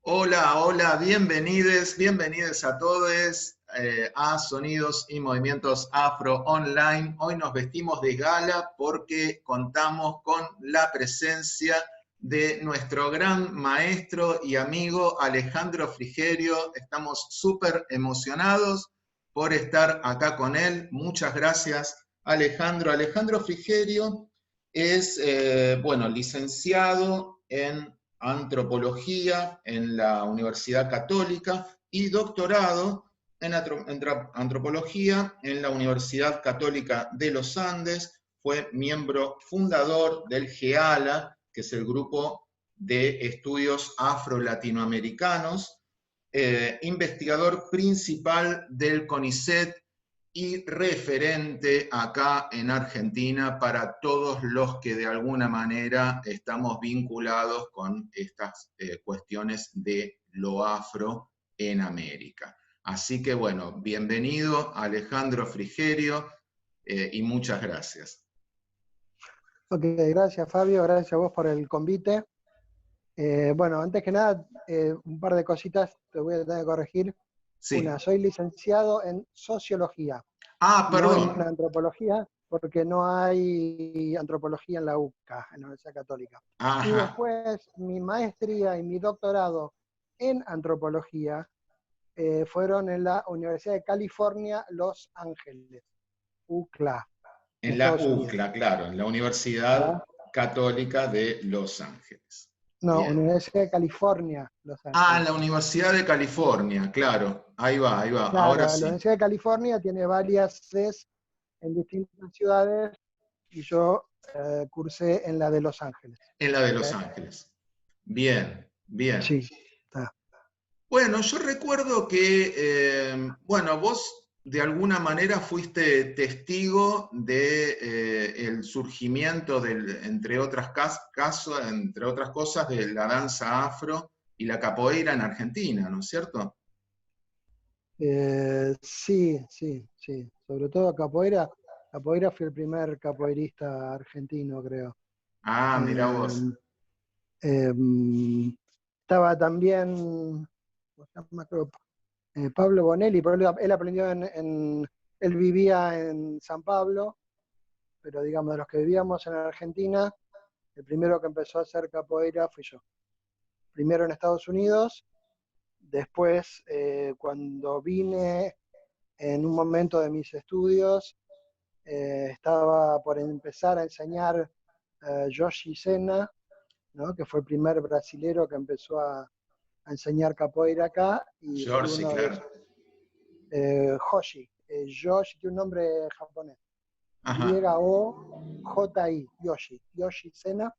Hola, hola, bienvenidos a todos a Sonidos y Movimientos Afro Online. Hoy nos vestimos de gala porque contamos con la presencia de nuestro gran maestro y amigo Alejandro Frigerio. Estamos súper emocionados por estar acá con él. Muchas gracias, Alejandro. Alejandro Frigerio es, licenciado en antropología en la Universidad Católica y doctorado en antropología en la Universidad Católica de los Andes. Fue miembro fundador del GEALA, que es el Grupo de Estudios Afro-Latinoamericanos, investigador principal del CONICET y referente acá en Argentina para todos los que de alguna manera estamos vinculados con estas cuestiones de lo afro en América. Así que bueno, bienvenido Alejandro Frigerio y muchas gracias. Ok, gracias Fabio, gracias a vos por el convite. Bueno, antes que nada, un par de cositas te voy a tener que corregir. Sí. Una, soy licenciado en sociología. Ah, perdón. No en antropología, porque no hay antropología en la UCA, en la Universidad Católica. Ajá. Y después, mi maestría y mi doctorado en antropología fueron en la Universidad de California, Los Ángeles, UCLA. En la UCLA, claro, en la Universidad Católica de Los Ángeles. No, Bien. Universidad de California, Los Ángeles. Ah, en la Universidad de California, claro. Ahí va, ahí va. Claro, Ahora sí. La Universidad de California tiene varias sedes en distintas ciudades y yo cursé en la de Los Ángeles. En la de Los Ángeles. Bien, bien. Sí. Está. Bueno, yo recuerdo que, vos de alguna manera fuiste testigo de el surgimiento, entre otras cosas, de la danza afro y la capoeira en Argentina, ¿no es cierto? Sí. Sobre todo capoeira. Capoeira fui el primer capoeirista argentino, creo. Ah, mirá vos. Estaba también Pablo Bonelli, pero él aprendió él vivía en San Pablo, pero digamos, de los que vivíamos en Argentina, el primero que empezó a hacer capoeira fui yo. Primero en Estados Unidos, después cuando vine en un momento de mis estudios, estaba por empezar a enseñar Yoshi Sena, ¿no? Que fue el primer brasilero que empezó a enseñar capoeira acá. Y George, claro. Hoshi. Yoshi tiene un nombre japonés. Ajá. Y-O-J-I, Yoshi Sena.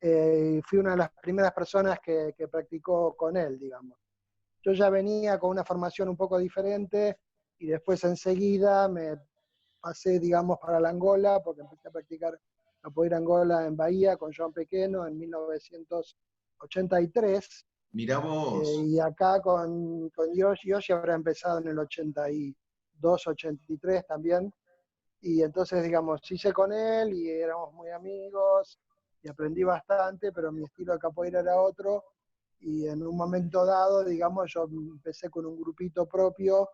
Fui una de las primeras personas que practicó con él, digamos. Yo ya venía con una formación un poco diferente y después enseguida me pasé, digamos, para la Angola, porque empecé a practicar capoeira Angola en Bahía con Joan Pequeno en 1983. Mirá vos. Y acá con Yoshi habrá empezado en el 82, 83 también. Y entonces, digamos, hice con él y éramos muy amigos y aprendí bastante, pero mi estilo de capoeira era otro. Y en un momento dado, digamos, yo empecé con un grupito propio,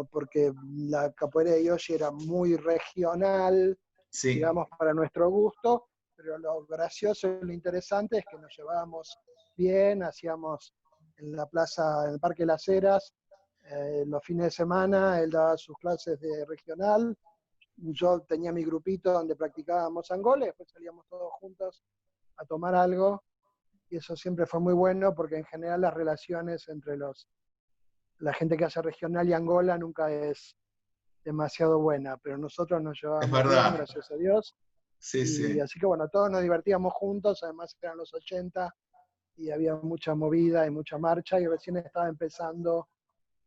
porque la capoeira de Yoshi era muy regional, sí, digamos, para nuestro gusto, pero lo gracioso y lo interesante es que nos llevábamos bien, hacíamos en la plaza, en el Parque Las Heras, los fines de semana, él daba sus clases de regional, yo tenía mi grupito donde practicábamos angola, después salíamos todos juntos a tomar algo, y eso siempre fue muy bueno, porque en general las relaciones entre la gente que hace regional y Angola nunca es demasiado buena, pero nosotros nos llevábamos bien, gracias a Dios. Sí, y sí. Así que bueno, todos nos divertíamos juntos, además eran los 80 y había mucha movida y mucha marcha, y recién estaba empezando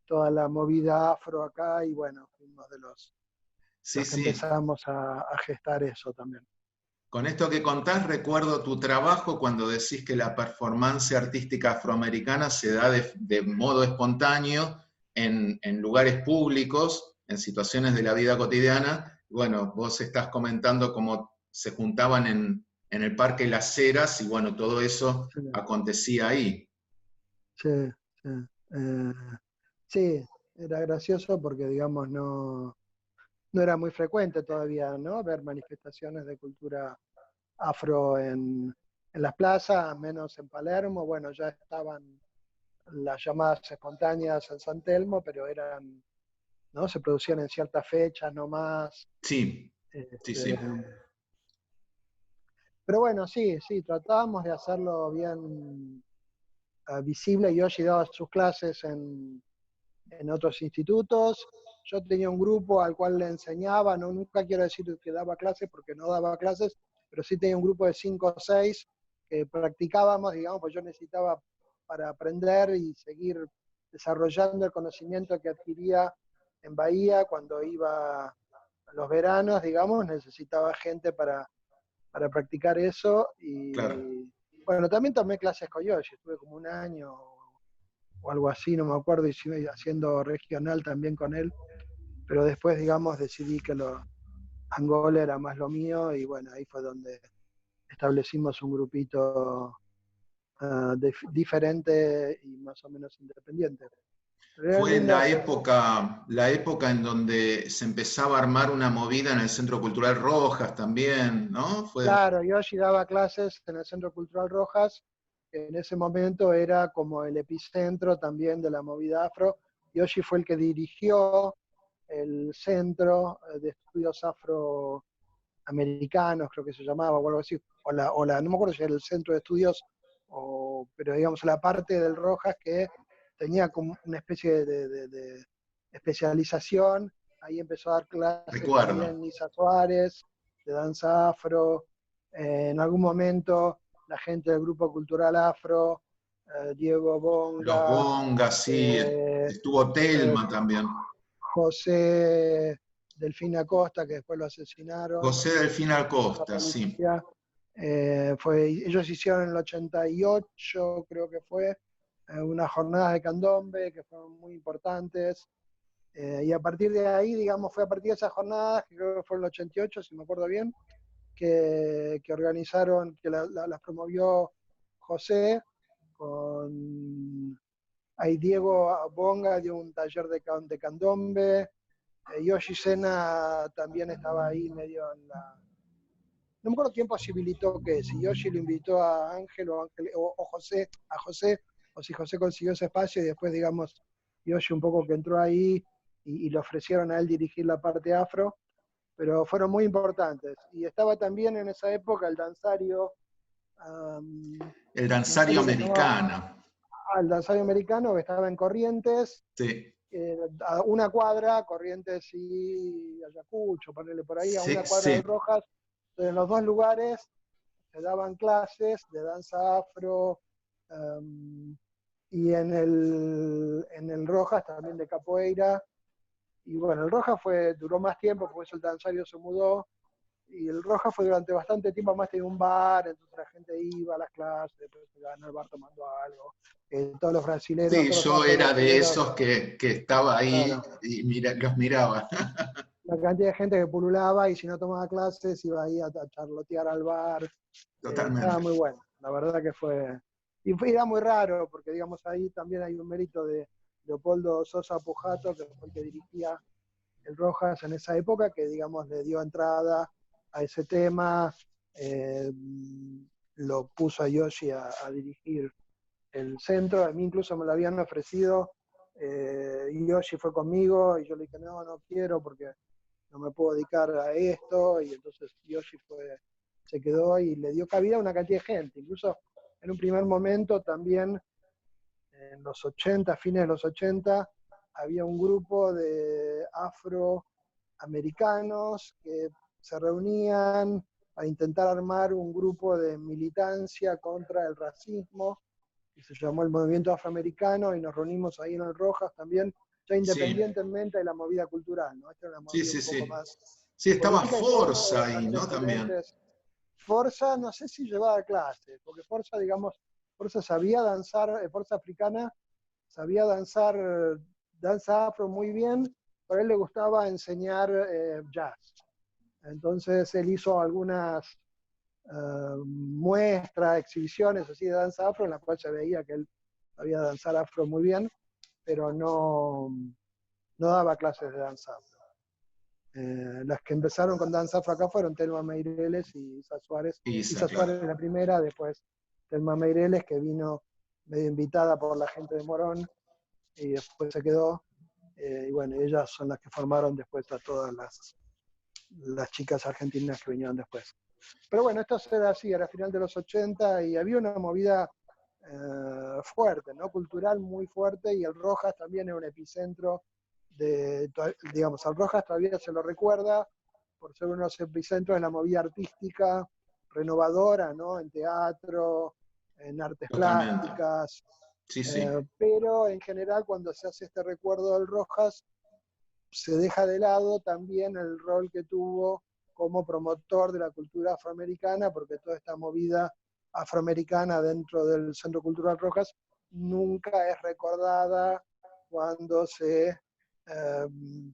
toda la movida afro acá, y bueno, fuimos de los que empezamos a gestar eso también. Con esto que contás, recuerdo tu trabajo cuando decís que la performance artística afroamericana se da de modo espontáneo en lugares públicos, en situaciones de la vida cotidiana. Bueno, vos estás comentando cómo se juntaban en el Parque Las Heras y bueno, todo eso acontecía ahí. sí, sí. Eh, sí, era gracioso porque, digamos, no era muy frecuente todavía, ¿no? Ver manifestaciones de cultura afro en las plazas, menos en Palermo. Bueno, ya estaban las llamadas espontáneas en San Telmo, pero eran, ¿no? Se producían en ciertas fechas, no más. Sí, sí, Este, sí. pero bueno, sí, sí, tratábamos de hacerlo bien visible. Yoshi daba sus clases en otros institutos. Yo tenía un grupo al cual le enseñaba, no, nunca quiero decir que daba clases porque no daba clases, pero sí tenía un grupo de 5 o 6 que practicábamos, digamos, pues yo necesitaba para aprender y seguir desarrollando el conocimiento que adquiría en Bahía cuando iba a los veranos, digamos, necesitaba gente para practicar eso. Claro. Y bueno, también tomé clases con Yoshi, estuve como un año o algo así, no me acuerdo, y sigo haciendo regional también con él, pero después, digamos, decidí que Angola era más lo mío y bueno, ahí fue donde establecimos un grupito diferente y más o menos independiente. Pero eran Fue lindas. la época en donde se empezaba a armar una movida en el Centro Cultural Rojas también, ¿no? Fue, Claro, Yoshi daba clases en el Centro Cultural Rojas, que en ese momento era como el epicentro también de la movida afro. Yoshi fue el que dirigió el Centro de Estudios Afroamericanos, creo que se llamaba, o algo así, no me acuerdo si era el Centro de Estudios, pero digamos la parte del Rojas que tenía como una especie de especialización. Ahí empezó a dar clases recuerdo. también Nisa Suárez, de danza afro. En algún momento la gente del Grupo Cultural Afro, Diego Los Bonga, bongas, sí, eh, estuvo eh, Telma también. José Delfín Acosta, que después lo asesinaron José Delfín por la Acosta, sí. policía. Ellos hicieron en el 88, creo que fue, unas jornadas de candombe que fueron muy importantes. Y a partir de ahí, digamos, fue a partir de esas jornadas, que creo que fue en el 88, si me acuerdo bien, que organizaron, que las promovió José, con ahí Diego Bonga dio un taller de candombe. Yoshi Sena también estaba ahí medio en la... No me acuerdo quién posibilitó que, si Yoshi lo invitó a Ángel o José, a José, o si José consiguió ese espacio y después, digamos, Yoshi un poco que entró ahí y le ofrecieron a él dirigir la parte afro, pero fueron muy importantes. Y estaba también en esa época el El danzario danzario que se llamaba, americano. el danzario americano, que estaba en Corrientes, Sí, a una cuadra, Corrientes y Ayacucho, ponerle por ahí, a una sí, cuadra del sí. Rojas. Entonces, en los dos lugares se daban clases de danza afro, um, y en el Rojas también de capoeira. Y bueno, el Rojas duró más tiempo, porque eso el danzario se mudó, y el Rojas fue durante bastante tiempo, más tenía un bar, entonces la gente iba a las clases, después se quedaban en el bar tomando algo. Todos los brasileros, Sí, todos los yo era de afro-brasileros, esos que estaba ahí claro, y los miraba. la cantidad de gente que pululaba y si no tomaba clases iba ahí a charlotear al bar. Estaba Totalmente. muy bueno, la verdad que fue. Era muy raro, porque digamos ahí también hay un mérito de Leopoldo Sosa Pujato, que fue el que dirigía el Rojas en esa época, que digamos le dio entrada a ese tema, eh, lo puso a Yoshi a dirigir el centro. A mí incluso me lo habían ofrecido, y Yoshi fue conmigo y yo le dije, no, no quiero porque no me puedo dedicar a esto, y entonces Yoshi se quedó y le dio cabida a una cantidad de gente. Incluso en un primer momento también, en los 80, fines de los 80, había un grupo de afroamericanos que se reunían para intentar armar un grupo de militancia contra el racismo, y se llamó el Movimiento Afroamericano, y nos reunimos ahí en el Rojas también, ya Sí, independientemente de la movida cultural, ¿no? Esta era una sí, movida sí, un poco sí. más Sí, estaba política, y fue uno de Forza los ahí, ¿no? También. antecedentes. Forza, no sé si llevaba clases, porque Forza, digamos, Forza sabía danzar, Forza Africana sabía danzar danza afro muy bien, pero a él le gustaba enseñar jazz. Entonces él hizo algunas muestras, exhibiciones así de danza afro, en las cuales se veía que él sabía danzar afro muy bien, pero no daba clases de danza afro. Las que empezaron con danza afro acá fueron Telma Meireles y Isa Suárez. Isa, Isa claro. Suárez la primera, después Telma Meireles, que vino medio invitada por la gente de Morón, y después se quedó. Y bueno, ellas son las que formaron después a todas las chicas argentinas que vinieron después. Pero bueno, esto era así, era final de los 80 y había una movida fuerte, ¿no? Cultural muy fuerte, y el Rojas también era un epicentro digamos, al Rojas todavía se lo recuerda por ser uno de los epicentros de la movida artística renovadora, ¿no? En teatro, en artes Totalmente. plásticas, Sí, sí. pero en general cuando se hace este recuerdo del Rojas, se deja de lado también el rol que tuvo como promotor de la cultura afroamericana, porque toda esta movida afroamericana dentro del Centro Cultural Rojas nunca es recordada cuando se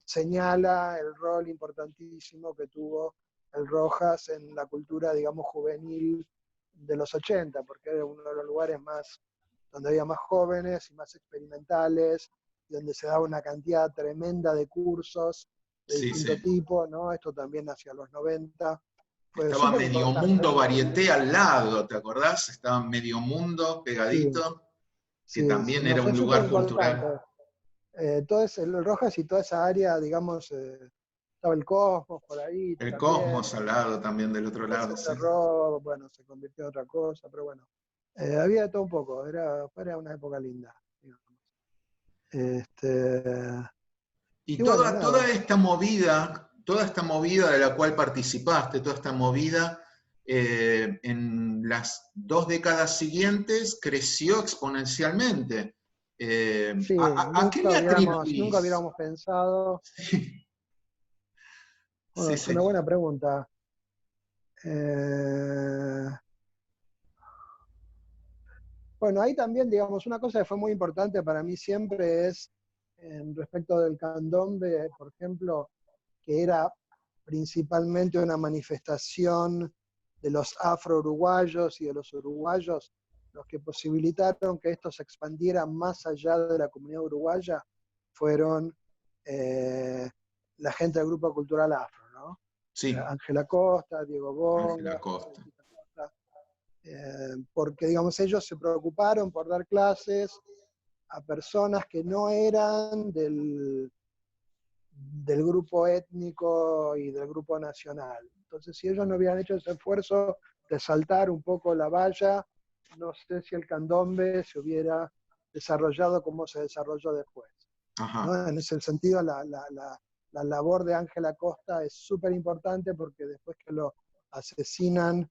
señala el rol importantísimo que tuvo el Rojas en la cultura, digamos, juvenil de los 80, porque era uno de los lugares más, donde había más jóvenes y más experimentales, donde se daba una cantidad tremenda de cursos de Sí, distinto sí. tipo, ¿no? Esto también hacia los 90 fue Estaba súper Medio importante. Mundo Varieté al lado, ¿te acordás? Estaba Medio Mundo Sí, pegadito, que sí, sí, también no, era fue un súper lugar importante. cultural. Todo el Rojas y toda esa área, digamos, estaba el Cosmos por ahí El también. Cosmos al lado también del otro Después lado, se sí. cerró, bueno, se convirtió en otra cosa, pero bueno. Había de todo un poco, era una época linda, digamos. Este, Y y bueno, nada. toda esta movida de la cual participaste, toda esta movida, en las 2 décadas siguientes creció exponencialmente. Sí, ¿A qué le nunca atribuís? hubiéramos pensado. Bueno, Sí, es sí. una buena pregunta. Eh, bueno, ahí también, digamos, una cosa que fue muy importante para mí siempre es, respecto del candombe, por ejemplo, que era principalmente una manifestación de los afro-uruguayos y de los uruguayos, los que posibilitaron que esto se expandiera más allá de la comunidad uruguaya, fueron la gente del Grupo Cultural Afro, ¿no? Sí, Ángela Costa, Diego Ángela Bonga, Costa. Costa, porque digamos, ellos se preocuparon por dar clases a personas que no eran del grupo étnico y del grupo nacional. Entonces, si ellos no hubieran hecho ese esfuerzo de saltar un poco la valla, no sé si el candombe se hubiera desarrollado como se desarrolló después. Ajá. ¿No? En ese sentido, la labor de Ángela Costa es súper importante, porque después que lo asesinan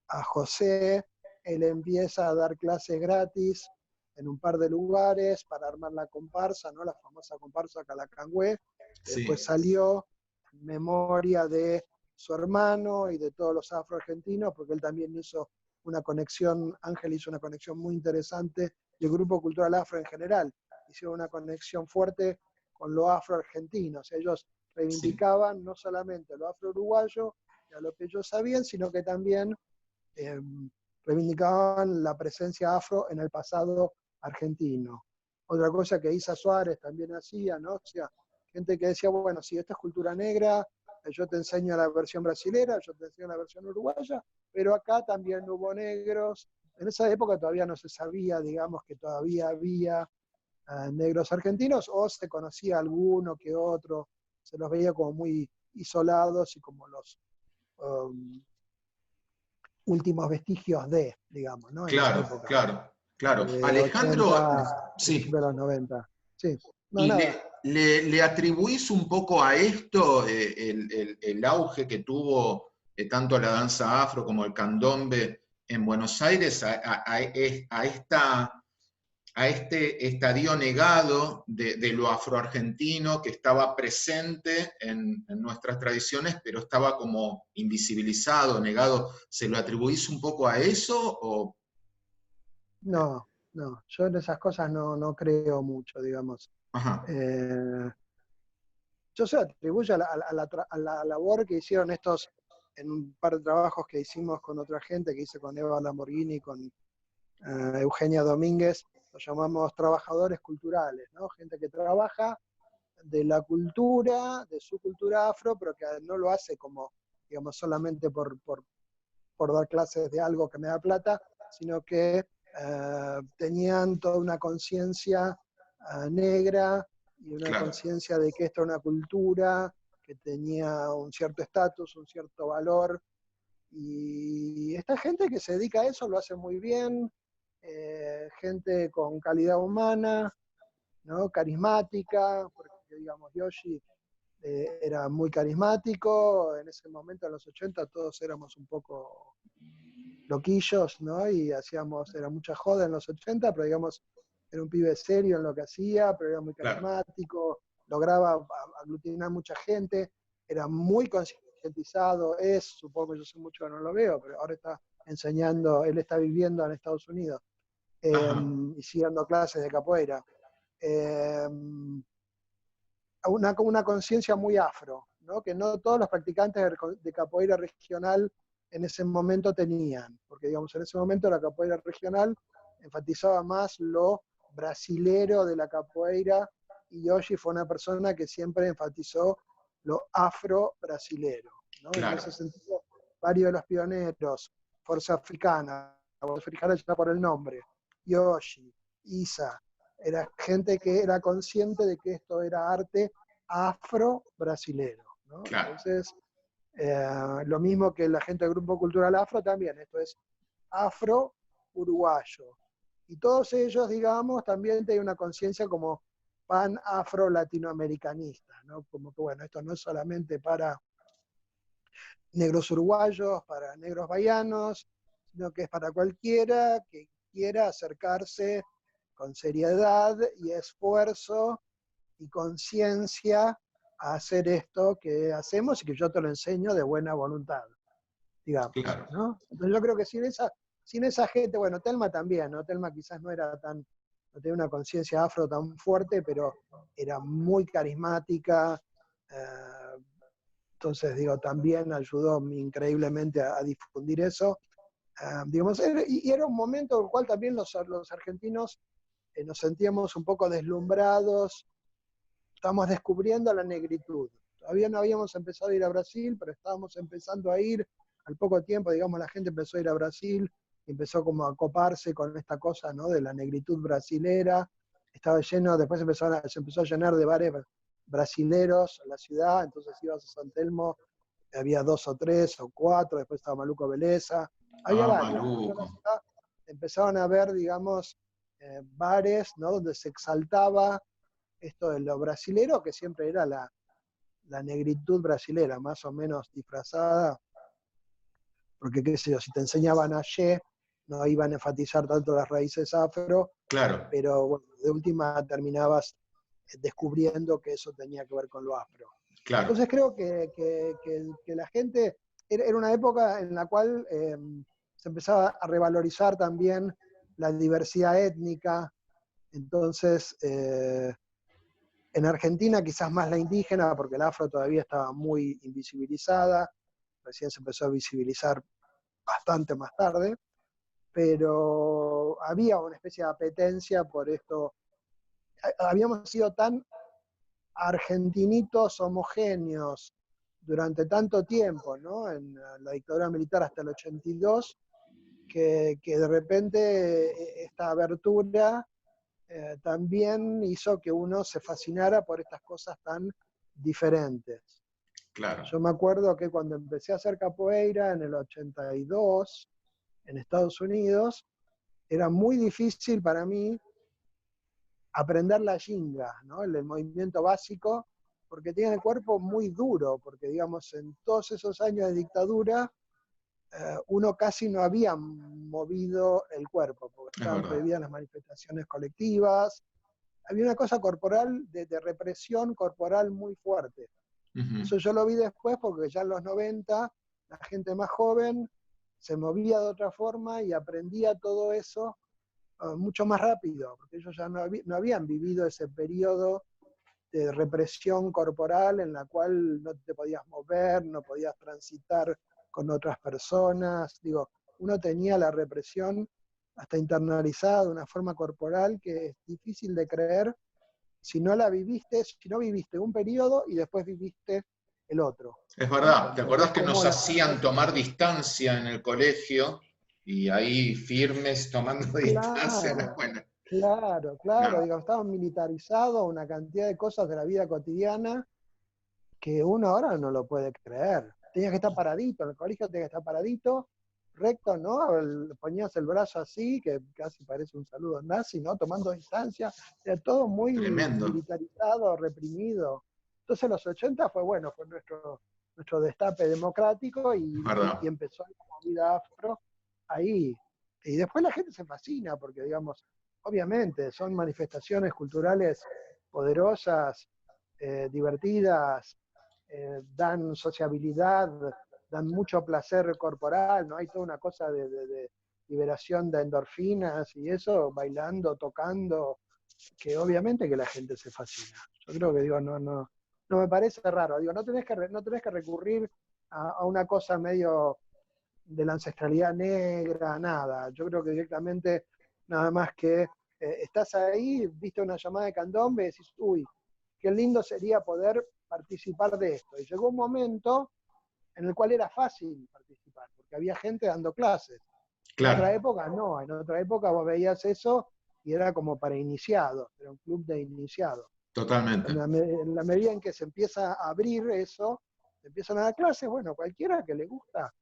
a José, él empieza a dar clases gratis en un par de lugares para armar la comparsa, ¿no? La famosa comparsa Calacangüe, que después Sí, salió en memoria de su hermano y de todos los afroargentinos, porque él también hizo una conexión, Ángel hizo una conexión muy interesante, y el Grupo Cultural Afro en general, hicieron una conexión fuerte con lo afroargentino. O sea, ellos sí, reivindicaban no solamente lo afro-uruguayo, a lo que ellos sabían, sino que también eh, reivindicaban la presencia afro en el pasado argentino. Otra cosa que Isa Suárez también hacía, ¿no? O sea, gente que decía, bueno, si esta es cultura negra, yo te enseño la versión brasilera, yo te enseño la versión uruguaya, pero acá también hubo negros. En esa época todavía no se sabía, digamos, que todavía había negros argentinos, o se conocía alguno que otro, se los veía como muy isolados y como los últimos vestigios digamos, ¿no? En esa claro, época, claro, claro. de Alejandro, 80, sí. principios de los 90. Sí, no, ¿Y nada. le atribuís un poco a esto el auge que tuvo tanto la danza afro como el candombe en Buenos Aires, a este estadio negado de lo afroargentino que estaba presente en nuestras tradiciones, pero estaba como invisibilizado, negado? ¿Se lo atribuís un poco a eso? O... No, no, yo en esas cosas no creo mucho, digamos. Ajá, Eh, yo se lo atribuyo a la labor que hicieron estos, en un par de trabajos que hicimos con otra gente, que hice con Eva Lamborghini, con Eugenia Domínguez, los llamamos trabajadores culturales, ¿no? Gente que trabaja de la cultura, de su cultura afro, pero que no lo hace como, digamos, solamente por dar clases de algo que me da plata, sino que tenían toda una conciencia negra y una Claro. conciencia de que esto era una cultura que tenía un cierto estatus, un cierto valor, y esta gente que se dedica a eso lo hace muy bien, gente con calidad humana, ¿no? Carismática, porque digamos Yoshi era muy carismático, en ese momento en los 80 todos éramos un poco loquillos, ¿no? Y era mucha joda en los 80, pero digamos, era un pibe serio en lo que hacía, pero era muy Claro. carismático, lograba aglutinar mucha gente, era muy concientizado, supongo que yo sé mucho que no lo veo, pero ahora está enseñando, él está viviendo en Estados Unidos, Ajá. y sigue dando clases de capoeira. Eh, una conciencia muy afro, ¿no? Que no todos los practicantes de capoeira regional en ese momento tenían, porque digamos, en ese momento la capoeira regional enfatizaba más lo brasilero de la capoeira, y Yoshi fue una persona que siempre enfatizó lo afro-brasilero, ¿no? En Claro. ese sentido, varios de los pioneros, Fuerza Africana, ya por el nombre, Yoshi, Isa, era gente que era consciente de que esto era arte afro-brasilero, ¿no? Claro. Entonces, lo mismo que la gente del Grupo Cultural Afro también, esto es afro-uruguayo. Y todos ellos, digamos, también tienen una conciencia como pan-afro-latinoamericanista, ¿no? Como que, bueno, esto no es solamente para negros uruguayos, para negros baianos, sino que es para cualquiera que quiera acercarse con seriedad y esfuerzo y conciencia a hacer esto que hacemos y que yo te lo enseño de buena voluntad, digamos, Claro. ¿no? Entonces yo creo que sin esa gente, bueno, Telma también, ¿no? Telma quizás no tenía una conciencia afro tan fuerte, pero era muy carismática, entonces digo, también ayudó increíblemente a difundir eso. Digamos, y era un momento en el cual también los argentinos nos sentíamos un poco deslumbrados, estábamos descubriendo la negritud. Todavía no habíamos empezado a ir a Brasil, pero estábamos empezando a ir. Al poco tiempo, digamos, la gente empezó a ir a Brasil y empezó como a coparse con esta cosa, ¿no? De la negritud brasilera. Estaba lleno, después se empezó a llenar de bares brasileros la ciudad, entonces ibas a San Telmo, había 2 o 3 o 4, después estaba Maluco Beleza, había Ah, varios. En toda la maluco. ciudad empezaban a haber, digamos, bares, ¿no? Donde se exaltaba esto de lo brasilero, que siempre era la negritud brasilera, más o menos disfrazada, porque qué sé yo, si te enseñaban ayer, no iban a enfatizar tanto las raíces afro, Claro. pero bueno, de última terminabas descubriendo que eso tenía que ver con lo afro. Claro. Entonces creo que la gente, era una época en la cual se empezaba a revalorizar también la diversidad étnica, entonces en Argentina quizás más la indígena, porque el afro todavía estaba muy invisibilizada, recién se empezó a visibilizar bastante más tarde, pero había una especie de apetencia por esto. Habíamos sido tan argentinitos homogéneos durante tanto tiempo, ¿no? En la dictadura militar hasta el 82, que de repente esta abertura también hizo que uno se fascinara por estas cosas tan diferentes. Claro. Yo me acuerdo que cuando empecé a hacer capoeira en el 82 en Estados Unidos, era muy difícil para mí aprender la ginga, ¿no? El movimiento básico, porque tiene el cuerpo muy duro, porque digamos en todos esos años de dictadura uno casi no había movido el cuerpo, porque Es estaban verdad. prohibidas las manifestaciones colectivas, había una cosa corporal, de represión corporal muy fuerte. Ujú. Eso yo lo vi después porque ya en los 90 la gente más joven se movía de otra forma y aprendía todo eso mucho más rápido, porque ellos ya no habían vivido ese periodo de represión corporal en la cual no te podías mover, no podías transitar con otras personas. Digo, uno tenía la represión hasta internalizada de una forma corporal que es difícil de creer si no la viviste, si no viviste un periodo y después viviste el otro. Es ¿No? verdad, ¿te Cuando ves acordás que nos cómo la hacían gente... tomar distancia en el colegio? Y ahí firmes tomando distancia. Claro, Bueno, claro, no, digamos, estaban militarizados una cantidad de cosas de la vida cotidiana que uno ahora no lo puede creer. Tenías que estar paradito, en el colegio tenías que estar paradito, recto, ¿no? Ponías el brazo así, que casi parece un saludo nazi, ¿no? Tomando distancia, era todo muy tremendo, militarizado, reprimido. Entonces los 80 fue bueno, fue nuestro destape democrático es y verdad. empezó la movida afro ahí. Y después la gente se fascina porque, digamos, obviamente son manifestaciones culturales poderosas, divertidas, dan sociabilidad, dan mucho placer corporal, ¿no? Hay toda una cosa de liberación de endorfinas y eso, bailando, tocando, que obviamente que la gente se fascina. Yo creo que digo, no me parece raro, digo, no tenés que recurrir a una cosa medio de la ancestralidad negra, nada. Yo creo que directamente, nada más que estás ahí, viste una llamada de candombe y decís, uy, qué lindo sería poder participar de esto. Y llegó un momento en el cual era fácil participar, porque había gente dando clases. En Claro, otra época no, en otra época vos veías eso y era como para iniciados, era un club de iniciados. totalmente. En la medida en que se empieza a abrir eso, se empiezan a dar clases, bueno, cualquiera que le gusta,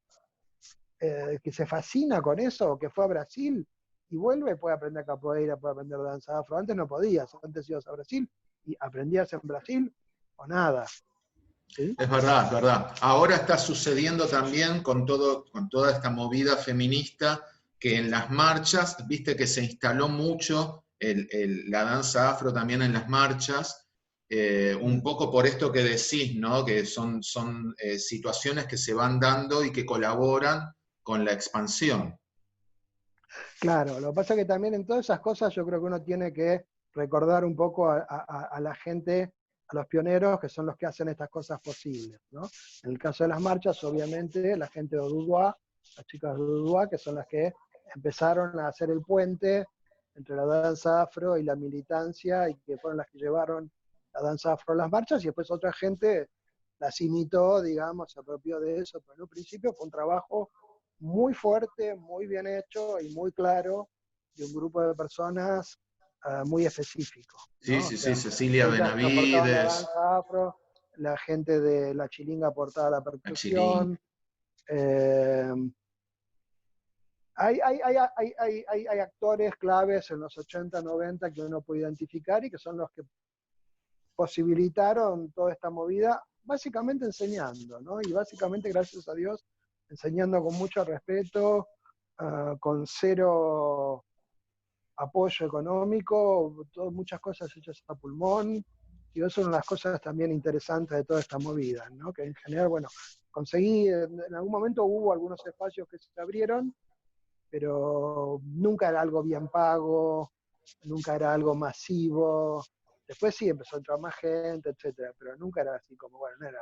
que se fascina con eso, que fue a Brasil y vuelve, puede aprender capoeira, puede aprender danza afro. Antes no podías, antes ibas a Brasil y aprendías en Brasil o nada. ¿Sí? Es verdad, es verdad. Ahora está sucediendo también con toda esta movida feminista que en las marchas, viste que se instaló mucho la danza afro también en las marchas, un Mm. poco por esto que decís, ¿no? Que son situaciones que se van dando y que colaboran con la expansión. Claro, lo que pasa es que también en todas esas cosas yo creo que uno tiene que recordar un poco a la gente, a los pioneros, que son los que hacen estas cosas posibles, ¿no? En el caso de las marchas, obviamente, la gente de Oduduá, las chicas de Oduduá, que son las que empezaron a hacer el puente entre la danza afro y la militancia, y que fueron las que llevaron la danza afro a las marchas, y después otra gente las imitó, digamos, se apropió de eso, pero en un principio fue un trabajo muy fuerte, muy bien hecho y muy claro de un grupo de personas muy específico, Sí, ¿no? O sí, sí, sea, Cecilia ellas aportaban la Benavides, danza afro, la gente de la chilinga aportaba la la Chilín. percusión. Eh, hay actores claves en los 80, 90 que uno puede identificar y que son los que posibilitaron toda esta movida, básicamente enseñando, ¿no? Y básicamente, gracias a Dios, enseñando con mucho respeto, con cero apoyo económico, muchas cosas hechas a pulmón, y eso es una de las cosas también interesantes de toda esta movida, ¿no? Que en general, bueno, conseguí, en algún momento hubo algunos espacios que se abrieron, pero nunca era algo bien pago, nunca era algo masivo. Después sí empezó a entrar más gente, etcétera, pero nunca era así como, bueno, no era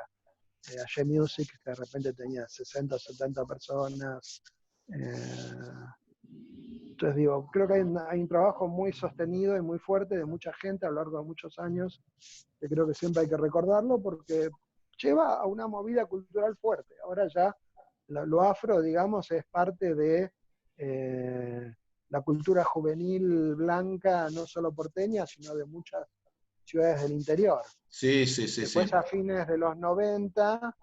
Aye Music, que de repente tenía 60 o 70 personas. Entonces digo, creo que hay un trabajo muy sostenido y muy fuerte de mucha gente a lo largo de muchos años, que creo que siempre hay que recordarlo porque lleva a una movida cultural fuerte. Ahora ya lo afro, digamos, es parte de la cultura juvenil blanca, no solo porteña, sino de muchas ciudades del interior. Sí, sí, sí, sí. Después, a fines de los 90,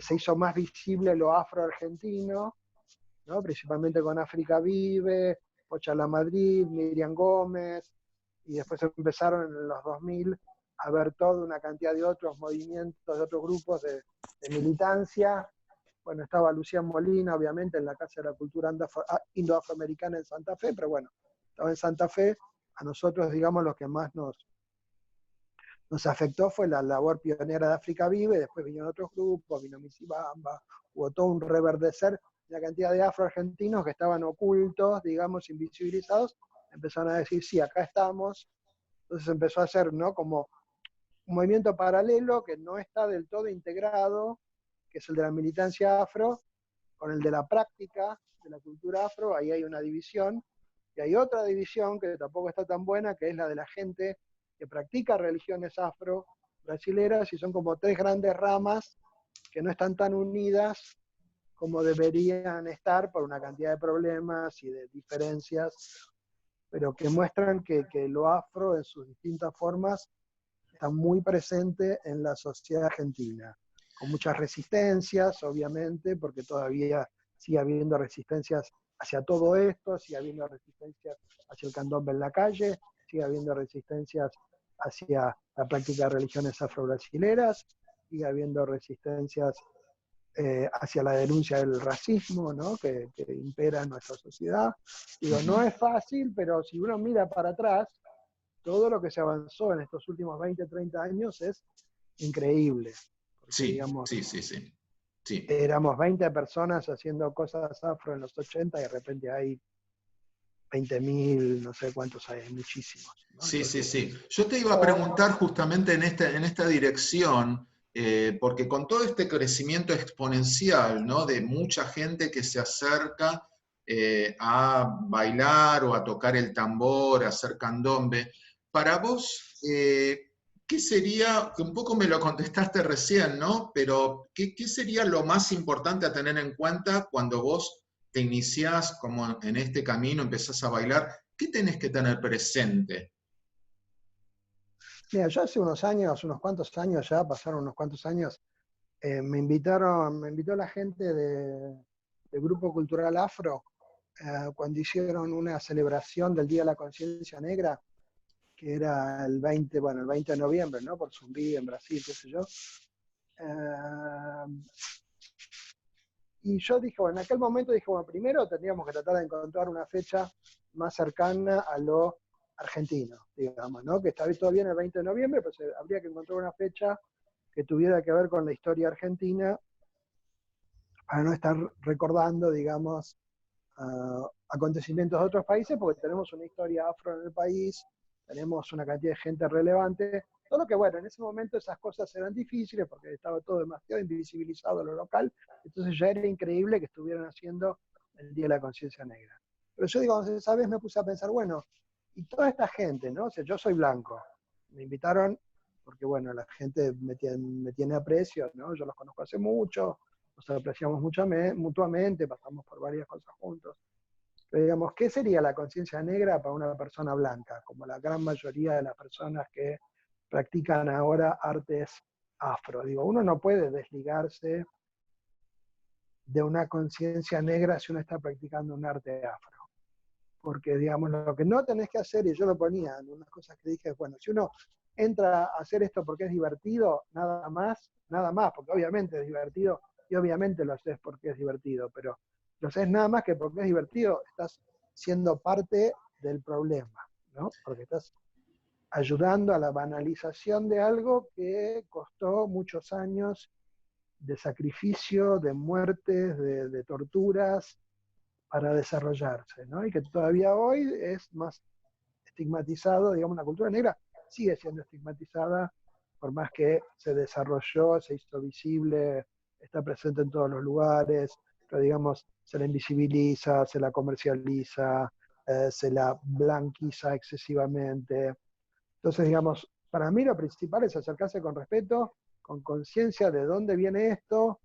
se hizo más visible lo afro-argentino, ¿no? Principalmente con África Vive, Pocha La Madrid, Miriam Gómez, y después empezaron en los 2000 a ver toda una cantidad de otros movimientos, de otros grupos de militancia. Bueno, estaba Lucía Molina, obviamente, en la Casa de la Cultura Indo-Afroamericana en Santa Fe, pero bueno, estaba en Santa Fe. A nosotros, digamos, lo que más nos afectó fue la labor pionera de África Vive, después vinieron otros grupos, vino Misibamba, hubo todo un reverdecer, la cantidad de afroargentinos que estaban ocultos, digamos, invisibilizados, empezaron a decir, sí, acá estamos. Entonces empezó a ser, ¿no?, como un movimiento paralelo que no está del todo integrado, que es el de la militancia afro, con el de la práctica de la cultura afro, ahí hay una división, y hay otra división que tampoco está tan buena, que es la de la gente que practica religiones afro brasileras, y son como tres grandes ramas que no están tan unidas como deberían estar por una cantidad de problemas y de diferencias, pero que muestran que lo afro en sus distintas formas está muy presente en la sociedad argentina, con muchas resistencias, obviamente, porque todavía sigue habiendo resistencias hacia todo esto, sigue habiendo resistencias hacia el candombe en la calle, sigue habiendo resistencias hacia la práctica de religiones afro-brasileras, sigue habiendo resistencias hacia la denuncia del racismo, ¿no? que impera en nuestra sociedad. Digo, no es fácil, pero si uno mira para atrás, todo lo que se avanzó en estos últimos 20, 30 años es increíble. Porque, Sí, digamos, sí, sí, sí. Sí. éramos 20 personas haciendo cosas afro en los 80 y de repente hay 20.000, no sé cuántos hay muchísimos, ¿no? Sí, sí, Entonces, sí. Yo te iba a preguntar justamente en esta dirección, porque con todo este crecimiento exponencial, ¿no? De mucha gente que se acerca a bailar o a tocar el tambor, a hacer candombe, para vos, ¿qué sería, que un poco me lo contestaste recién, ¿no? Pero ¿qué sería lo más importante a tener en cuenta cuando vos te iniciás como en este camino, empezás a bailar? ¿Qué tenés que tener presente? mira, yo hace unos años, unos cuantos años ya, pasaron unos cuantos años, me invitó la gente del Grupo Cultural Afro cuando hicieron una celebración del Día de la Conciencia Negra, que era el 20, bueno, el 20 de noviembre, ¿no? Por Zumbi, en Brasil, qué sé yo. Y yo dije, bueno, en aquel momento dije, bueno, primero tendríamos que tratar de encontrar una fecha más cercana a lo argentino, digamos, ¿no? Que está todo bien el 20 de noviembre, pues habría que encontrar una fecha que tuviera que ver con la historia argentina para no estar recordando, digamos, acontecimientos de otros países, porque tenemos una historia afro en el país, tenemos una cantidad de gente relevante, solo que bueno, en ese momento esas cosas eran difíciles porque estaba todo demasiado invisibilizado en lo local, entonces ya era increíble que estuvieran haciendo el Día de la Conciencia Negra. Pero yo digo, esa vez me puse a pensar, bueno, y toda esta gente, ¿no? O sea, yo soy blanco, me invitaron porque bueno, la gente me tiene aprecio, ¿no? Yo los conozco hace mucho, nos apreciamos mutuamente, pasamos por varias cosas juntos. Pero digamos, ¿qué sería la conciencia negra para una persona blanca? Como la gran mayoría de las personas que practican ahora artes afro. Digo, uno no puede desligarse de una conciencia negra si uno está practicando un arte afro. Porque, digamos, lo que no tenés que hacer, y yo lo ponía en unas cosas que dije, bueno, si uno entra a hacer esto porque es divertido, nada más, porque obviamente es divertido, y obviamente lo haces porque es divertido, pero lo haces nada más que porque es divertido, estás siendo parte del problema, ¿no? Porque estás ayudando a la banalización de algo que costó muchos años de sacrificio, de muertes, de torturas, para desarrollarse, ¿no? Y que todavía hoy es más estigmatizado, digamos, la cultura negra sigue siendo estigmatizada, por más que se desarrolló, se hizo visible, está presente en todos los lugares, pero digamos, se la invisibiliza, se la comercializa, se la blanquiza excesivamente. Entonces, digamos, para mí lo principal es acercarse con respeto, con conciencia de dónde viene esto,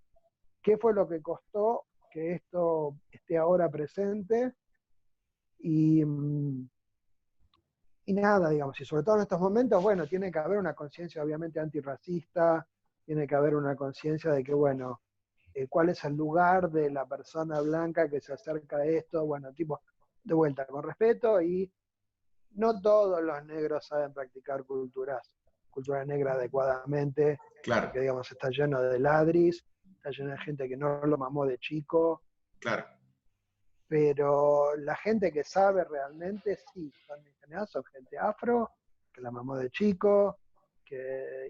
qué fue lo que costó que esto esté ahora presente y, y nada, digamos, y sobre todo en estos momentos, bueno, tiene que haber una conciencia obviamente antirracista, tiene que haber una conciencia de que, bueno, cuál es el lugar de la persona blanca que se acerca a esto, bueno, tipo, de vuelta, con respeto, y no todos los negros saben practicar cultura negra adecuadamente, Claro, porque, digamos, está lleno de ladris, está lleno de gente que no lo mamó de chico, claro. pero la gente que sabe realmente, sí, en general son gente afro, que la mamó de chico,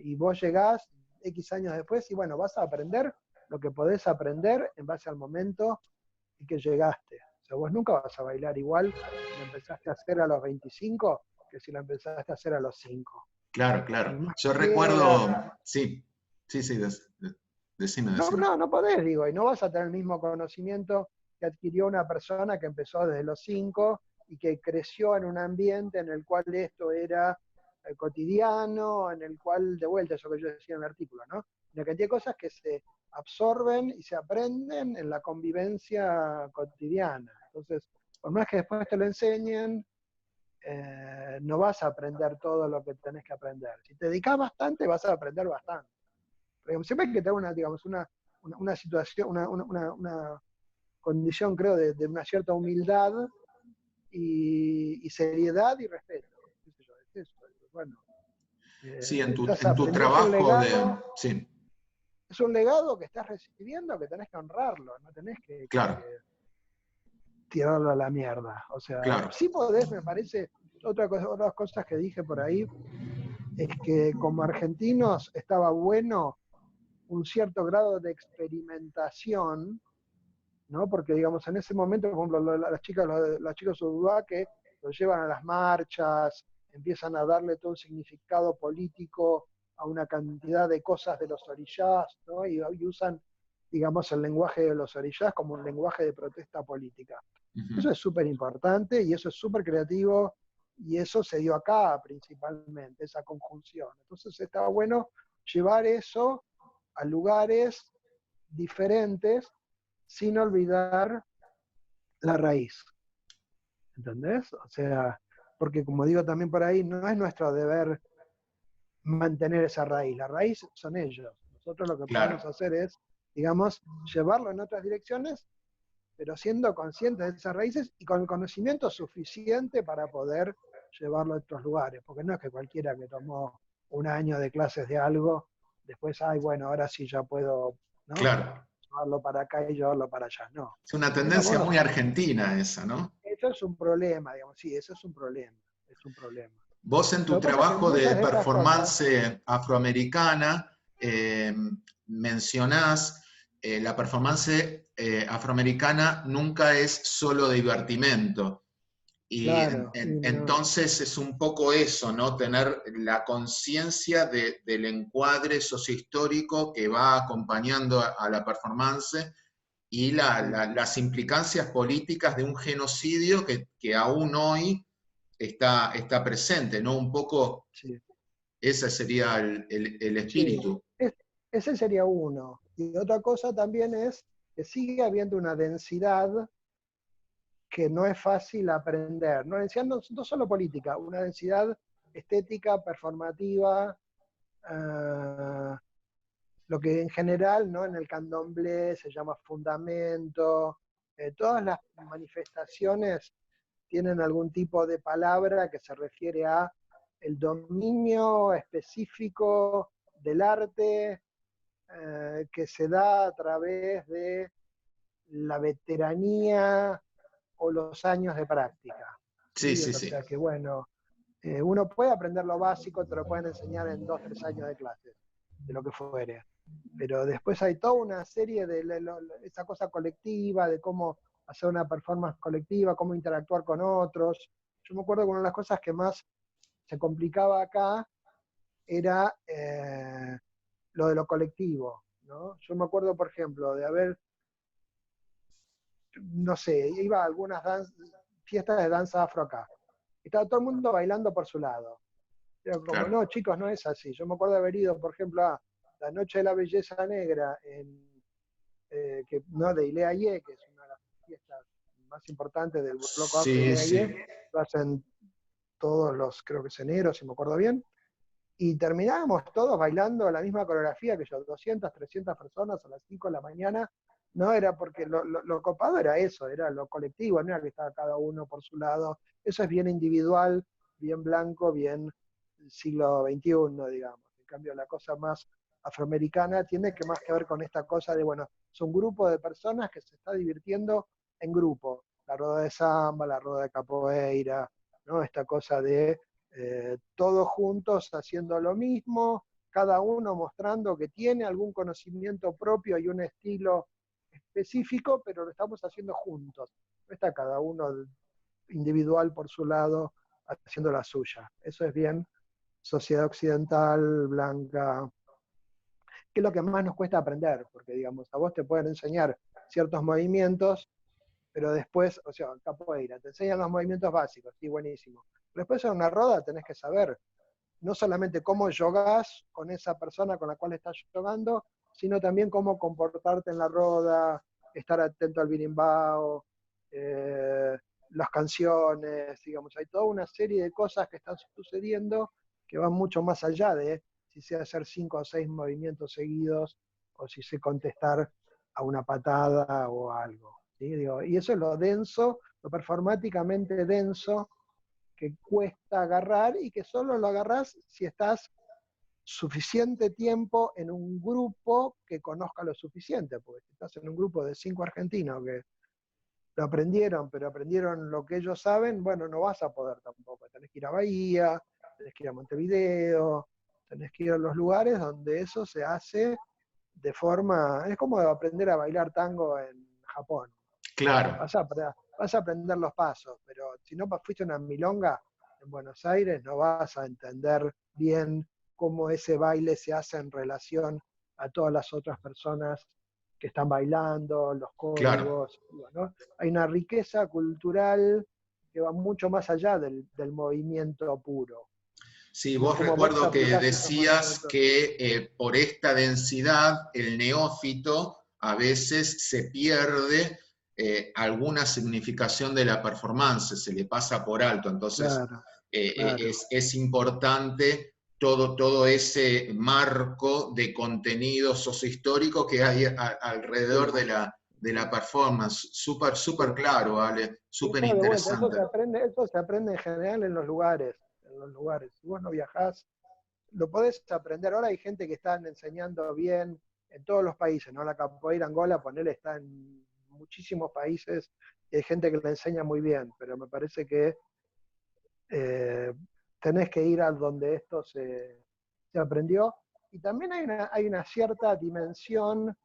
y vos llegás X años después y bueno, vas a aprender lo que podés aprender en base al momento en que llegaste. O sea, vos nunca vas a bailar igual si lo empezaste a hacer a los 25 que si lo empezaste a hacer a los 5. Claro, Por claro. más Yo que quieras, recuerdo, sí, sí, sí, decime, no, decime. no podés, digo, y no vas a tener el mismo conocimiento que adquirió una persona que empezó desde los 5 y que creció en un ambiente en el cual esto era cotidiano, en el cual, de vuelta, eso que yo decía en el artículo, ¿no? Una cantidad de cosas que se absorben y se aprenden en la convivencia cotidiana. Entonces, por más que después te lo enseñen, no vas a aprender todo lo que tenés que aprender. Si te dedicas bastante, vas a aprender bastante. Pero siempre hay que tener una situación, una condición, creo, de una cierta humildad y seriedad y respeto. Es eso, bueno, Sí, estás en tu aprendiendo, trabajo de... Sí, es un legado que estás recibiendo que tenés que honrarlo, no tenés que claro, tirarlo a la mierda. O sea, claro. sí podés, me parece, otras cosas que dije por ahí, es que como argentinos estaba bueno un cierto grado de experimentación, ¿no? Porque, digamos, en ese momento, por ejemplo, las chicas Udua que lo llevan a las marchas, empiezan a darle todo un significado político a una cantidad de cosas de los orillás, ¿no? Y usan, digamos, el lenguaje de los orillás como un lenguaje de protesta política. Eso es súper importante y eso es súper creativo y eso se dio acá principalmente, esa conjunción. Entonces está bueno llevar eso a lugares diferentes sin olvidar la raíz. ¿Entendés? O sea, porque como digo también por ahí, no es nuestro deber mantener esa raíz. La raíz son ellos. Nosotros lo que podemos Claro. hacer es, digamos, llevarlo en otras direcciones, pero siendo conscientes de esas raíces y con el conocimiento suficiente para poder llevarlo a otros lugares. Porque no es que cualquiera que tomó un año de clases de algo, después, ay, bueno, ahora sí ya puedo, ¿no? Claro. Llevarlo para acá y llevarlo para allá. No. Es una Digamos, tendencia muy argentina esa, ¿no? eso es un problema, digamos, sí, eso es un problema. Es un problema. Vos en tu Lo que pasa es que trabajo de muchas de estas cosas, performance afroamericana mencionás la performance afroamericana nunca es solo divertimento. Y claro, sí, no, entonces es un poco eso, ¿no? Tener la conciencia del encuadre sociohistórico que va acompañando a la performance y sí, las implicancias políticas de un genocidio que aún hoy está presente, ¿no? Un poco sí, ese sería el sí. espíritu. Ese sería uno. Y otra cosa también es que sigue habiendo una densidad que no es fácil aprender. Una densidad no solo política, una densidad estética, performativa, lo que en general, ¿no? En el candomblé se llama fundamento. Todas las manifestaciones tienen algún tipo de palabra que se refiere a el dominio específico del arte que se da a través de la veteranía o los años de práctica. Sí, ¿Sí? sí, O sí. sea que bueno, uno puede aprender lo básico, te lo pueden enseñar en 2, 3 años de clases, de lo que fuere. Pero después hay toda una serie de esa cosa colectiva, de cómo hacer una performance colectiva, cómo interactuar con otros. Yo me acuerdo que una de las cosas que más se complicaba acá era lo de lo colectivo, ¿no? Yo me acuerdo, por ejemplo, de haber, no sé, iba a algunas fiestas de danza afro acá. Estaba todo el mundo bailando por su lado. Pero como, Claro. no, chicos, no es así. Yo me acuerdo de haber ido, por ejemplo, a la Noche de la Belleza Negra, no, de Ileayé, que es una de las fiestas más importantes del bloco afro de Sí, sí. Ileayé. Lo hacen todos los, creo que es enero, si me acuerdo bien. Y terminábamos todos bailando la misma coreografía que yo, 200, 300 personas a las 5 de la mañana. No era porque lo copado era eso, era lo colectivo, no era que estaba cada uno por su lado. Eso es bien individual, bien blanco, bien siglo XXI, digamos. En cambio, la cosa más afroamericana tiene que más que ver con esta cosa de, bueno, es un grupo de personas que se está divirtiendo en grupo. La rueda de samba, la rueda de capoeira, ¿no? Esta cosa de todos juntos haciendo lo mismo, cada uno mostrando que tiene algún conocimiento propio y un estilo específico, pero lo estamos haciendo juntos. No está cada uno individual por su lado haciendo la suya. Eso es bien sociedad occidental, blanca, que es lo que más nos cuesta aprender, porque digamos, a vos te pueden enseñar ciertos movimientos, pero después, o sea, capoeira, te enseñan los movimientos básicos, sí, buenísimo. Pero después en una roda tenés que saber no solamente cómo jogás con esa persona con la cual estás jugando, sino también cómo comportarte en la roda, estar atento al birimbao, las canciones, digamos, hay toda una serie de cosas que están sucediendo que van mucho más allá de si sé hacer 5 o 6 movimientos seguidos o si sé contestar a una patada o algo. ¿Sí? Digo, y eso es lo denso, lo performáticamente denso que cuesta agarrar y que solo lo agarrás si estás suficiente tiempo en un grupo que conozca lo suficiente, porque si estás en un grupo de 5 argentinos que lo aprendieron, pero aprendieron lo que ellos saben, bueno, no vas a poder tampoco. Tenés que ir a Bahía, tenés que ir a Montevideo, tenés que ir a los lugares donde eso se hace de forma, es como aprender a bailar tango en Japón. Claro. Vas a aprender los pasos, pero si no fuiste a una milonga en Buenos Aires, no vas a entender bien cómo ese baile se hace en relación a todas las otras personas que están bailando, los Claro. códigos. Bueno, hay una riqueza cultural que va mucho más allá del movimiento puro. Sí, Como vos cómo vos recuerdo que aplicás esos decías movimientos. que por esta densidad el neófito a veces se pierde alguna significación de la performance, se le pasa por alto. Entonces Claro, claro. es importante todo ese marco de contenido sociohistórico que hay alrededor Sí, de la performance. Súper, súper sí. claro, Ale, Y súper eso de vuelta, interesante. eso se aprende en general en los lugares, en los lugares. Si vos no viajás, lo podés aprender. Ahora hay gente que están enseñando bien en todos los países, ¿no? La capoeira Angola, ponele, está en muchísimos países y hay gente que la enseña muy bien, pero me parece que eh, tenés que ir a donde esto se aprendió. Y también hay una cierta dimensión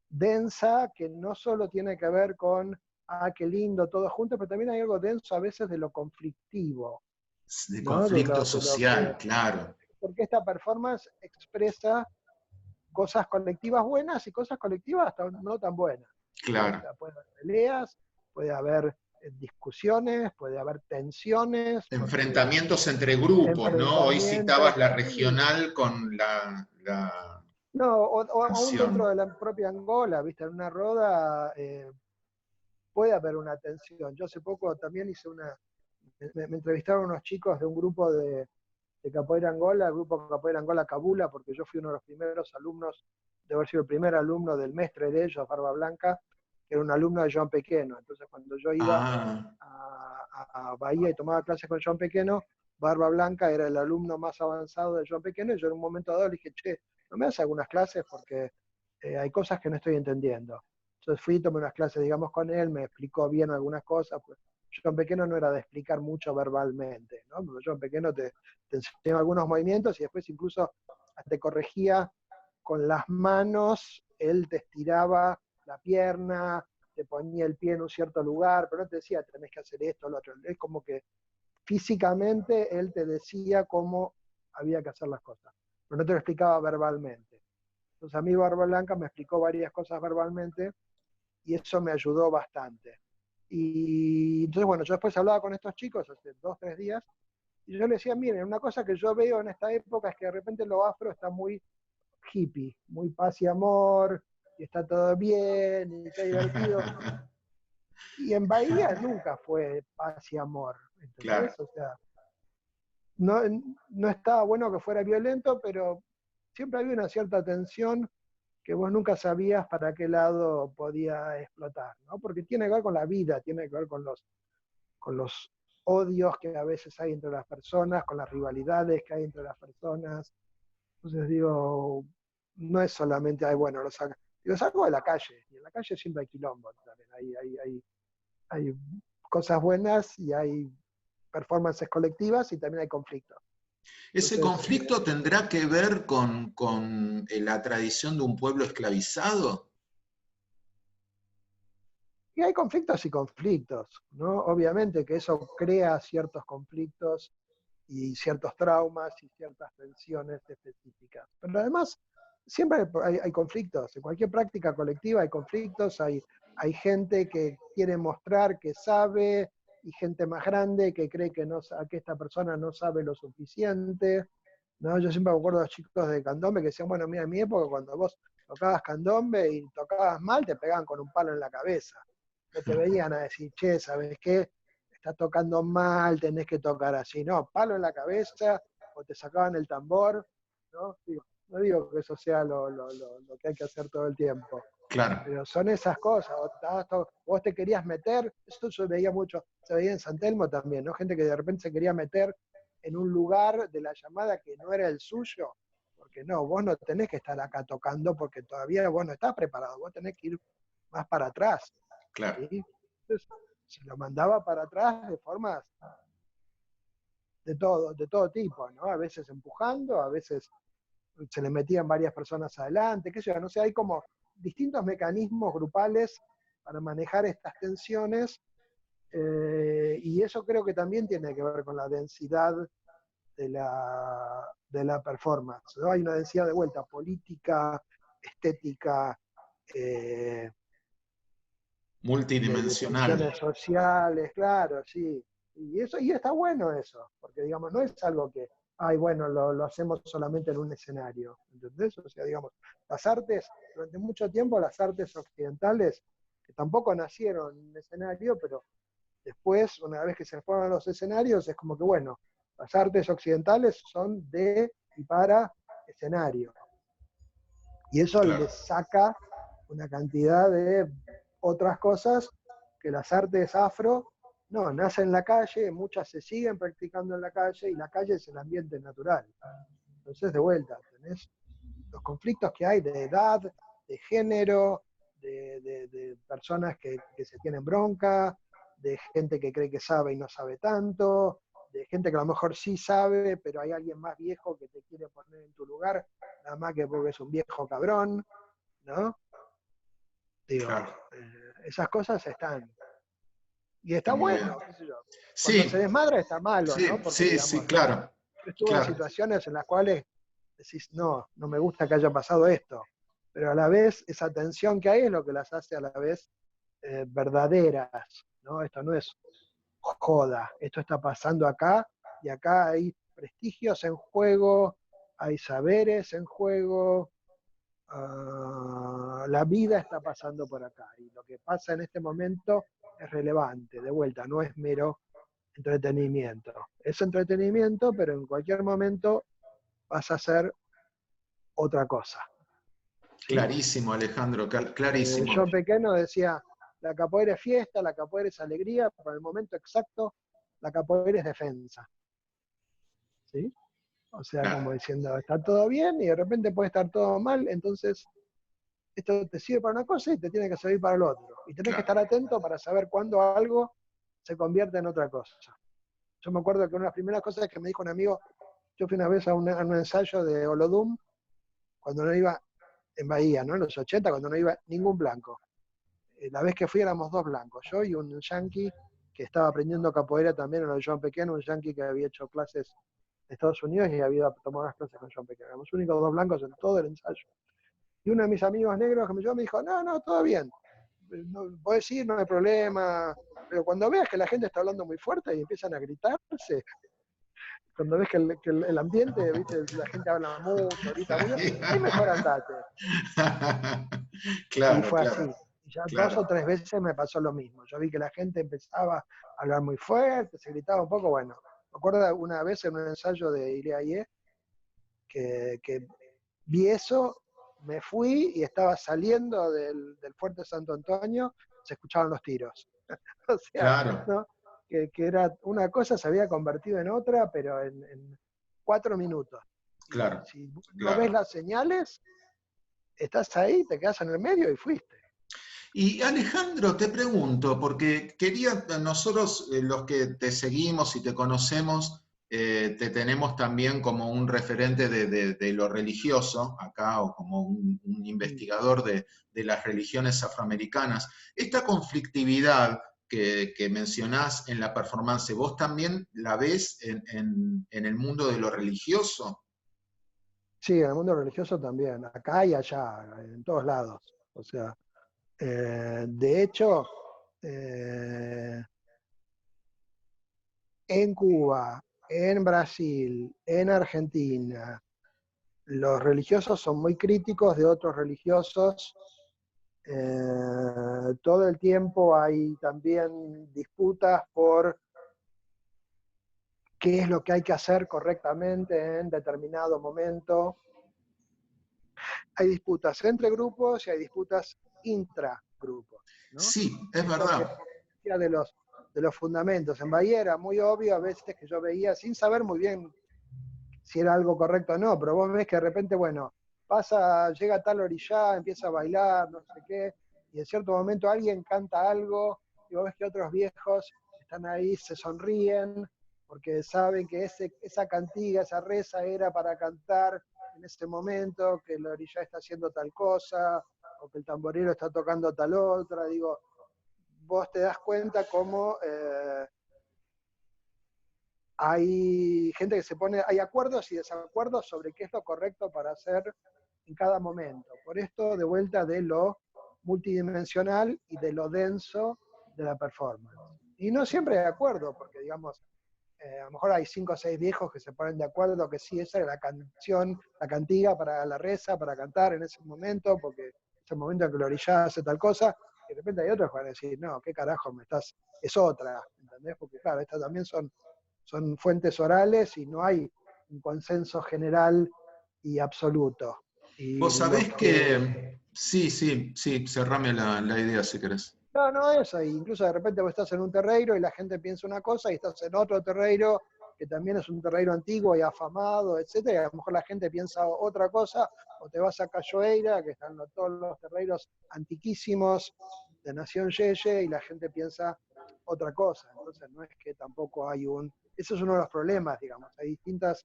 densa que no solo tiene que ver con, ah, qué lindo, todo junto, pero también hay algo denso a veces de lo conflictivo, De ¿no? conflicto De lo que, social, claro, porque esta performance expresa cosas colectivas buenas y cosas colectivas hasta no tan buenas. ¿Sí? O claro. sea, puede haber peleas, puede haber discusiones, puede haber tensiones, porque Enfrentamientos entre grupos, ¿no? Hoy citabas enfrentamientos, la sí. regional con la No, o aún dentro nación. de la propia Angola, ¿viste? En una roda puede haber una tensión. Yo hace poco también me entrevistaron unos chicos de un grupo de Capoeira Angola, el grupo Capoeira Angola Cabula, porque yo fui uno de los primeros alumnos, de haber sido el primer alumno del mestre de ellos, Barba Blanca, que era un alumno de Joan Pequeno. Entonces cuando yo iba Ah, a Bahía y tomaba clases con Joan Pequeno, Barba Blanca era el alumno más avanzado de Joan Pequeno, y yo en un momento dado le dije, che, ¿no me das algunas clases? Porque hay cosas que no estoy entendiendo. Entonces fui, tomé unas clases, digamos, con él, me explicó bien algunas cosas. Pues, Joan Pequeno no era de explicar mucho verbalmente, ¿no? Porque Joan Pequeno te enseñaba algunos movimientos y después incluso te corregía con las manos, él te estiraba la pierna, te ponía el pie en un cierto lugar, pero no te decía tenés que hacer esto o lo otro. Es como que físicamente él te decía cómo había que hacer las cosas, pero no te lo explicaba verbalmente. Entonces a mí Barba Blanca me explicó varias cosas verbalmente y eso me ayudó bastante. Y entonces, bueno, yo después hablaba con estos chicos hace 2 o 3 días y yo les decía, miren, una cosa que yo veo en esta época es que de repente lo afro está muy hippie, muy paz y amor, y está todo bien, y qué divertido. Y en Bahía nunca fue paz y amor, claro. ¿entendés? O sea, no, no estaba bueno que fuera violento, pero siempre había una cierta tensión que vos nunca sabías para qué lado podía explotar, ¿no? Porque tiene que ver con la vida, tiene que ver con los odios que a veces hay entre las personas, con las rivalidades que hay entre las personas. Entonces digo, no es solamente, ay, bueno, lo saco de la calle, y en la calle siempre hay quilombo también, hay cosas buenas y hay performances colectivas y también hay conflictos. ¿Ese Entonces, conflicto tendrá que ver con la tradición de un pueblo esclavizado? y hay conflictos y conflictos, ¿no? Obviamente que eso crea ciertos conflictos y ciertos traumas y ciertas tensiones específicas. Pero además, siempre hay conflictos. En cualquier práctica colectiva hay conflictos, hay hay gente que quiere mostrar que sabe, y gente más grande que cree que, no, que esta persona no sabe lo suficiente. ¿No? Yo siempre me acuerdo de los chicos de candombe que decían, bueno, mira, en mi época cuando vos tocabas candombe y tocabas mal, te pegaban con un palo en la cabeza. No te venían a decir, che, ¿sabes qué? Estás tocando mal, tenés que tocar así. No, palo en la cabeza, o te sacaban el tambor, ¿no? Digo, no digo que eso sea lo que hay que hacer todo el tiempo, Claro. pero son esas cosas. Vos te querías meter, eso se veía mucho, se veía en San Telmo también, ¿no? Gente que de repente se quería meter en un lugar de la llamada que no era el suyo, porque no, vos no tenés que estar acá tocando porque todavía vos no estás preparado, vos tenés que ir más para atrás. Claro. ¿Sí? Entonces, se lo mandaba para atrás de formas de todo tipo, ¿no? A veces empujando, a veces se le metían varias personas adelante, qué sé yo, no sé, hay como distintos mecanismos grupales para manejar estas tensiones, y eso creo que también tiene que ver con la densidad de la performance, ¿no? Hay una densidad de vuelta política, estética, de Multidimensional. tensiones sociales, claro, sí. Y está bueno eso, porque digamos, no es algo que, ay, bueno, lo hacemos solamente en un escenario, ¿entendés? O sea, digamos, las artes, durante mucho tiempo las artes occidentales, que tampoco nacieron en un escenario, pero después, una vez que se fueron a los escenarios, es como que, bueno, las artes occidentales son de y para escenario. Y eso Claro. les saca una cantidad de otras cosas que las artes afro, no, nacen en la calle, muchas se siguen practicando en la calle, y la calle es el ambiente natural. Entonces, de vuelta, tenés los conflictos que hay de edad, de género, de personas que se tienen bronca, de gente que cree que sabe y no sabe tanto, de gente que a lo mejor sí sabe, pero hay alguien más viejo que te quiere poner en tu lugar, nada más que porque es un viejo cabrón, ¿no? Claro. Digo, esas cosas están. Y está Está muy bien. bueno, qué sé yo. Cuando se Sí, desmadra está malo, sí, ¿no? Porque, sí, sí, digamos, claro. yo estuve en Claro. situaciones en las cuales decís, no, no me gusta que haya pasado esto. Pero a la vez, esa tensión que hay es lo que las hace a la vez verdaderas, ¿no? Esto no es joda, esto está pasando acá, y acá hay prestigios en juego, hay saberes en juego, la vida está pasando por acá, y lo que pasa en este momento es relevante, de vuelta, no es mero entretenimiento. Es entretenimiento, pero en cualquier momento vas a hacer otra cosa. ¿Sí? Clarísimo, Alejandro, clarísimo. Yo pequeño decía, la capoeira es fiesta, la capoeira es alegría, pero en el momento exacto, la capoeira es defensa. ¿Sí? O sea, como Claro, diciendo, está todo bien y de repente puede estar todo mal, entonces esto te sirve para una cosa y te tiene que servir para el otro. Y tenés que claro. estar atento para saber cuándo algo se convierte en otra cosa. Yo me acuerdo que una de las primeras cosas que me dijo un amigo, yo fui una vez a un ensayo de Olodum, cuando no iba en Bahía, ¿no? En los 80, cuando no iba ningún blanco. La vez que fui éramos dos blancos, yo y un yanqui que estaba aprendiendo capoeira también en el John Pequeno, un yanqui que había hecho clases de Estados Unidos y había tomado las clases con John Pequeno. Éramos los únicos dos blancos en todo el ensayo. Y uno de mis amigos negros que me llevó me dijo, no, no, todo bien, no, podés ir, no hay problema, pero cuando veas que la gente está hablando muy fuerte y empiezan a gritarse, cuando ves que el ambiente, ¿viste? La gente habla mucho, grita mucho, ahí mejor andate. Y Claro, fue claro, así. Y ya dos claro. o tres veces me pasó lo mismo. Yo vi que la gente empezaba a hablar muy fuerte, se gritaba un poco, bueno. Me acuerdo una vez en un ensayo de Ileaye que vi eso, me fui y estaba saliendo del Fuerte Santo Antonio, se escuchaban los tiros. O sea, Claro, ¿no? Que era una cosa se había convertido en otra, pero en 4 minutos. Y claro, si no ves claro. las señales, estás ahí, te quedas en el medio y fuiste. Y Alejandro, te pregunto, porque quería, nosotros los que te seguimos y te conocemos, te tenemos también como un referente de lo religioso acá, o como un investigador de las religiones afroamericanas. Esta conflictividad que mencionás en la performance, ¿vos también la ves en el mundo de lo religioso? Sí, en el mundo religioso también, acá y allá, en todos lados. O sea, De hecho, en Cuba, en Brasil, en Argentina, los religiosos son muy críticos de otros religiosos. Todo el tiempo hay también disputas por qué es lo que hay que hacer correctamente en determinado momento. Hay disputas entre grupos y hay disputas intragrupos, ¿no? Sí, es Esto que verdad. decía de los fundamentos. En Bahía era muy obvio a veces que yo veía, sin saber muy bien si era algo correcto o no, pero vos ves que de repente, bueno, llega tal orilla, empieza a bailar, no sé qué, y en cierto momento alguien canta algo, y vos ves que otros viejos están ahí, se sonríen, porque saben que esa cantiga, esa reza era para cantar en ese momento, que el orilla está haciendo tal cosa, o que el tamborero está tocando tal otra. Digo, vos te das cuenta cómo hay gente que se pone, hay acuerdos y desacuerdos sobre qué es lo correcto para hacer en cada momento. Por esto, de vuelta de lo multidimensional y de lo denso de la performance. Y no siempre hay acuerdo, porque digamos, a lo mejor hay 5 o 6 viejos que se ponen de acuerdo que sí, esa es la canción, la cantiga para la reza, para cantar en ese momento, porque es el momento en que el orilla hace tal cosa, y de repente hay otros que van a decir, no, qué carajo me estás, es otra, ¿entendés? Porque claro, estas también son fuentes orales y no hay un consenso general y absoluto. Y Vos lo sabés que... que, sí, sí, sí, cerrame la idea si querés. No, no eso, incluso de repente vos estás en un terreiro y la gente piensa una cosa y estás en otro terreiro que también es un terreiro antiguo y afamado, etcétera, y a lo mejor la gente piensa otra cosa, o te vas a Cachoeira, que están todos los terreiros antiquísimos de Nación Yeye, y la gente piensa otra cosa. Entonces no es que tampoco hay un... Eso es uno de los problemas, digamos. Hay distintas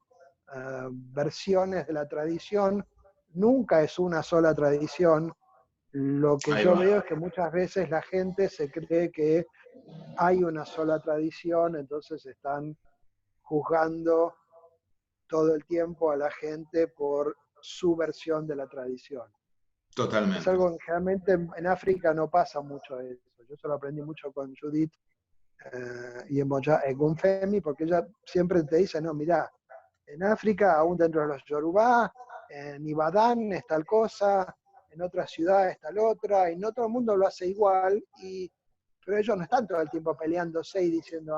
versiones de la tradición, nunca es una sola tradición. Lo que Ahí yo va. veo es que muchas veces la gente se cree que hay una sola tradición, entonces están juzgando todo el tiempo a la gente por su versión de la tradición. Es Totalmente. algo que generalmente en África no pasa mucho eso. Yo eso lo aprendí mucho con Judith y en Femi, porque ella siempre te dice, no, mirá, en África, aún dentro de los Yorubá, en Ibadan es tal cosa, en otras ciudades tal otra, y no todo el mundo lo hace igual, pero ellos no están todo el tiempo peleándose y diciendo,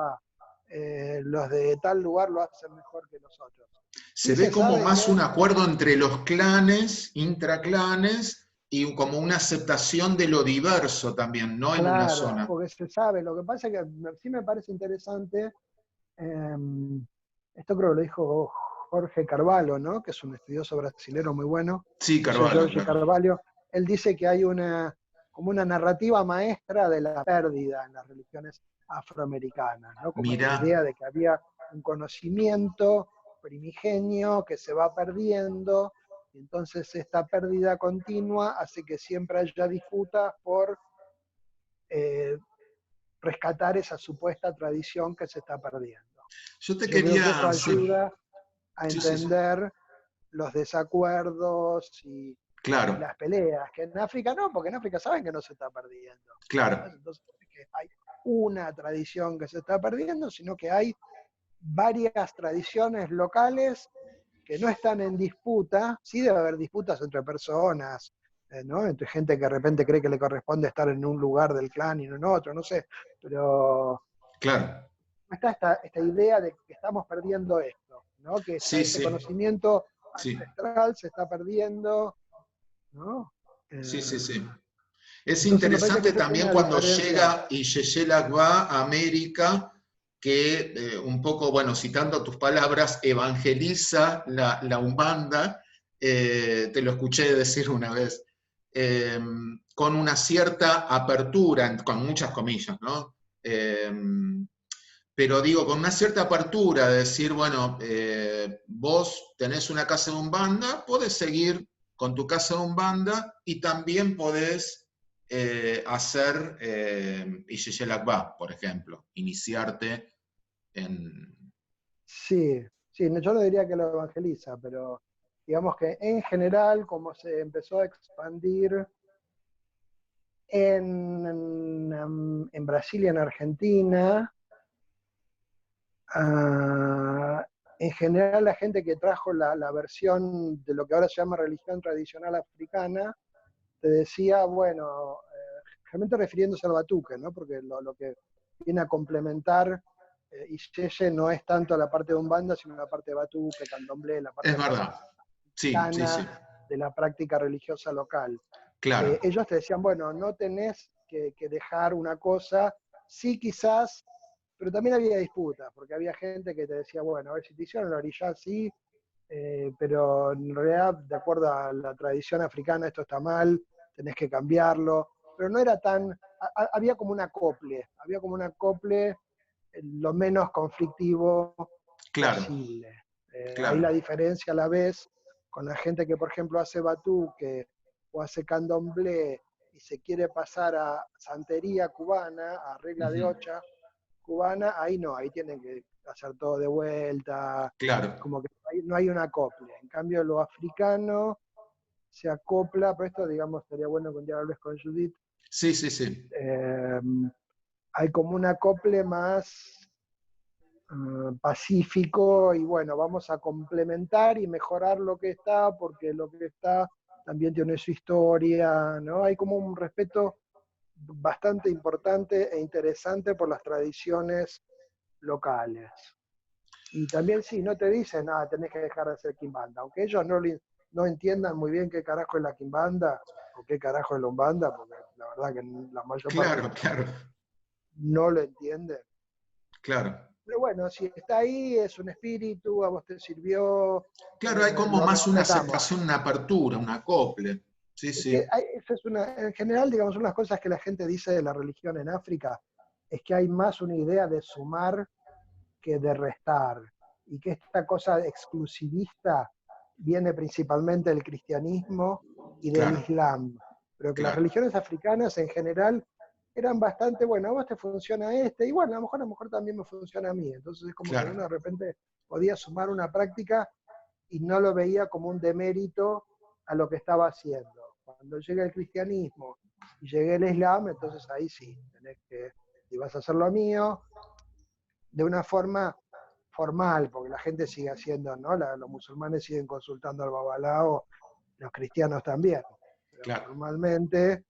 los de tal lugar lo hacen mejor que nosotros. Se Sí ve se como sabe más que, un acuerdo entre los clanes, intraclanes, y como una aceptación de lo diverso también, no en una claro, zona. porque se sabe, lo que pasa es que sí me parece interesante, eh, esto creo que lo dijo Jorge Carvalho, ¿no? Que es un estudioso brasilero muy bueno, Sí, José Carvalho, Jorge claro. Carvalho. Él dice que hay como una narrativa maestra de la pérdida en las religiones afroamericanas, ¿no? Como esta Mirá, idea de que había un conocimiento primigenio que se va perdiendo, y entonces esta pérdida continua hace que siempre haya disputas por eh, rescatar esa supuesta tradición que se está perdiendo. yo te Yo veo que eso quería, sí, ayuda a sí, sí, sí, entender los desacuerdos y claro, las peleas, que en África no, porque en África saben que no se está perdiendo. claro, Entonces no es que hay una tradición que se está perdiendo, sino que hay varias tradiciones locales que no están en disputa. Sí debe haber disputas entre personas, ¿no? Entre gente que de repente cree que le corresponde estar en un lugar del clan y no en otro, no sé, pero claro, está esta idea de que estamos perdiendo esto, ¿no? Que sí, este sí, conocimiento sí, ancestral se está perdiendo, ¿no? sí, sí, sí. Es Entonces me parece que interesante eso tiene también una cuando diferencia. llega Yeye Lagba a América, que un poco, bueno, citando tus palabras, evangeliza la Umbanda, te lo escuché decir una vez, eh, con una cierta apertura, con muchas comillas, ¿no? Pero digo, con una cierta apertura, de decir, bueno, vos tenés una casa de Umbanda, podés seguir con tu casa de Umbanda y también podés hacer Iyeye Lakba, por ejemplo, iniciarte en... Sí, sí, yo no diría que lo evangeliza, pero digamos que en general, como se empezó a expandir En Brasil y en Argentina, en general la gente que trajo la versión de lo que ahora se llama religión tradicional africana, te decía, bueno, realmente refiriéndose al batuque, ¿no? Porque lo que viene a complementar Ixelle no es tanto la parte de Umbanda, sino la parte de batuque, candomblé, la Es parte más verdad. Sí, sí, sí. de la práctica religiosa local. Claro. Ellos te decían, bueno, no tenés que dejar una cosa, sí quizás, pero también había disputas, porque había gente que te decía, bueno, a ver si te hicieron la orilla sí, pero en realidad, de acuerdo a la tradición africana, esto está mal, tenés que cambiarlo, pero no era tan, había como un acople lo menos conflictivo Claro, posible. Ahí claro. la diferencia a la vez con la gente que, por ejemplo, hace batuque o hace candomblé y se quiere pasar a santería cubana, a regla de Ujú. ocha cubana, ahí no, ahí tienen que hacer todo de vuelta, Claro. como que no hay un acople. En cambio, lo africano se acopla, pero esto, digamos, sería bueno que un día hables con Judith, Sí, sí, sí. eh, hay como un acople más pacífico y bueno, vamos a complementar y mejorar lo que está, porque lo que está también tiene su historia, ¿no? Hay como un respeto bastante importante e interesante por las tradiciones locales. Y también sí, no te dicen, nada, tenés que dejar de hacer quimbanda, aunque ellos no entiendan muy bien qué carajo es la quimbanda o qué carajo es la umbanda, porque la verdad que la mayor parte Claro, claro, no lo entiende. claro. Pero bueno, si está ahí, es un espíritu, a vos te sirvió, Claro, hay como lo más una respetamos. aceptación, una apertura, un acople. Sí, Es que sí. esa es en general, digamos, una de las cosas que la gente dice de la religión en África, es que hay más una idea de sumar que de restar, y que esta cosa exclusivista viene principalmente del cristianismo y del Claro, islam, pero que las claro, religiones africanas en general eran bastante, bueno, a vos te funciona este, y bueno, a lo mejor también me funciona a mí, entonces es como que uno claro. de repente podía sumar una práctica y no lo veía como un demérito a lo que estaba haciendo. Cuando llega el cristianismo y llega el islam, entonces ahí sí, tenés que, si vas a hacer lo mío, de una forma formal, porque la gente sigue haciendo, ¿no? Los musulmanes siguen consultando al babalao, los cristianos también, pero Claro. formalmente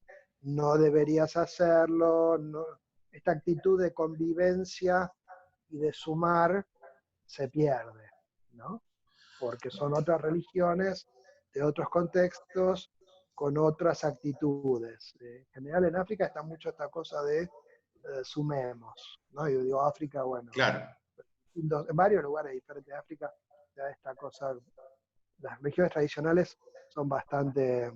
no deberías hacerlo, no, esta actitud de convivencia y de sumar se pierde, ¿no? Porque son otras religiones, de otros contextos, con otras actitudes. En general en África está mucho esta cosa de sumemos, ¿no? Yo digo África, bueno, Claro. en varios lugares diferentes de África, ya esta cosa, las religiones tradicionales son bastante,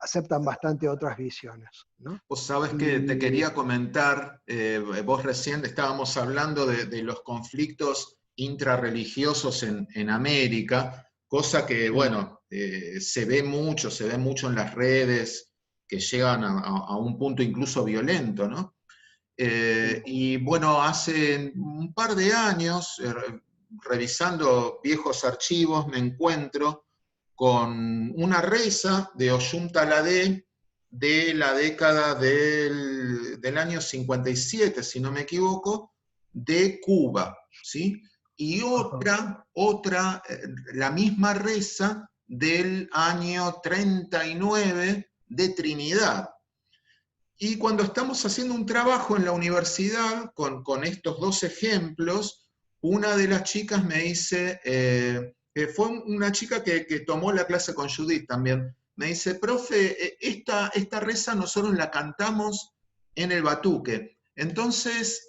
aceptan bastante otras visiones, ¿no? Vos sabés que te Y quería comentar, vos recién estábamos hablando de los conflictos intrarreligiosos en América, cosa que, sí, bueno, se ve mucho en las redes, que llegan a un punto incluso violento, ¿no? sí, Y bueno, hace un par de años, revisando viejos archivos, me encuentro con una reza de Ollanta Ladé de la década del año 57, si no me equivoco, de Cuba, ¿sí? Y ajá, la misma reza del año 39 de Trinidad. Y cuando estamos haciendo un trabajo en la universidad con estos dos ejemplos, una de las chicas me dice, fue una chica que tomó la clase con Judith también, me dice, profe, esta reza nosotros la cantamos en el batuque. Entonces,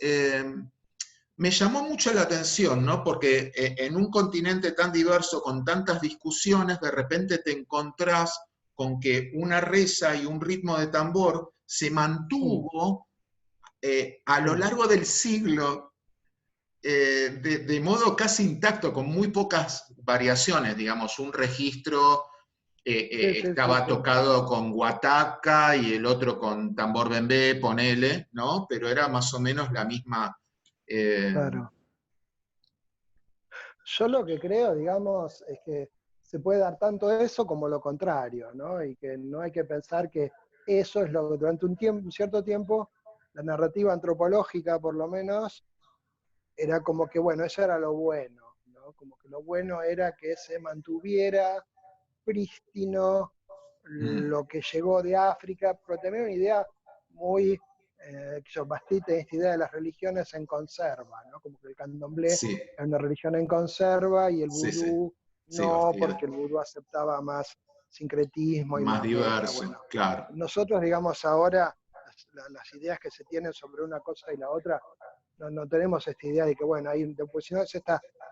me llamó mucho la atención, ¿no? Porque en un continente tan diverso, con tantas discusiones, de repente te encontrás con que una reza y un ritmo de tambor se mm, mantuvo a lo sí, largo del siglo de modo casi intacto, con muy pocas variaciones, digamos, un registro sí, sí, sí, estaba sí, tocado con guataca y el otro con tambor bembé, ponele, ¿no? Pero era más o menos la misma... eh, claro. Yo lo que creo, digamos, es que se puede dar tanto eso como lo contrario, ¿no? Y que no hay que pensar que eso es lo que durante un cierto tiempo, la narrativa antropológica por lo menos, era como que, bueno, eso era lo bueno, ¿no? Como que lo bueno era que se mantuviera prístino lo que llegó de África, pero también una idea muy, Bastida tiene esta idea de las religiones en conserva, ¿no? Como que el candomblé Sí, era una religión en conserva y el sí, sí, vudú sí, no, Bastida. porque el vudú aceptaba más sincretismo y Más más mezcla. Bueno, diverso, claro. nosotros, digamos, ahora las ideas que se tienen sobre una cosa y la otra, no tenemos esta idea de que, bueno, pues si no,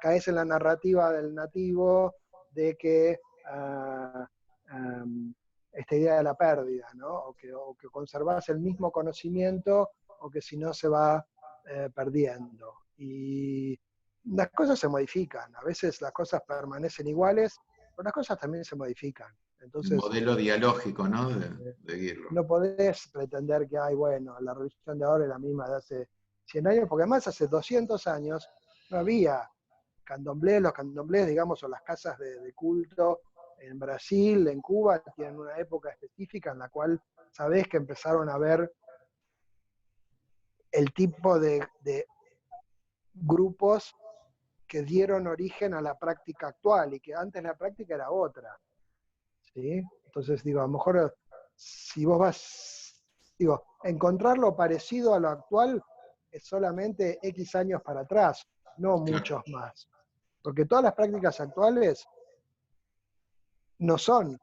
caes en la narrativa del nativo de que esta idea de la pérdida, ¿no? O que conservas el mismo conocimiento o que si no se va perdiendo. Y las cosas se modifican, a veces las cosas permanecen iguales, pero las cosas también se modifican. El Entonces, modelo dialógico, ¿no? eh, De Girlo. no podés pretender que bueno, la religión de ahora es la misma de hace 100 años, porque además hace 200 años no había candomblé, los candomblés, digamos, o las casas de culto en Brasil, en Cuba, tienen una época específica en la cual sabés que empezaron a ver el tipo de grupos que dieron origen a la práctica actual y que antes la práctica era otra. ¿Sí? Entonces, digo, a lo mejor si vos vas, digo, encontrar lo parecido a lo actual es solamente X años para atrás, no Claro, muchos más. Porque todas las prácticas actuales no son,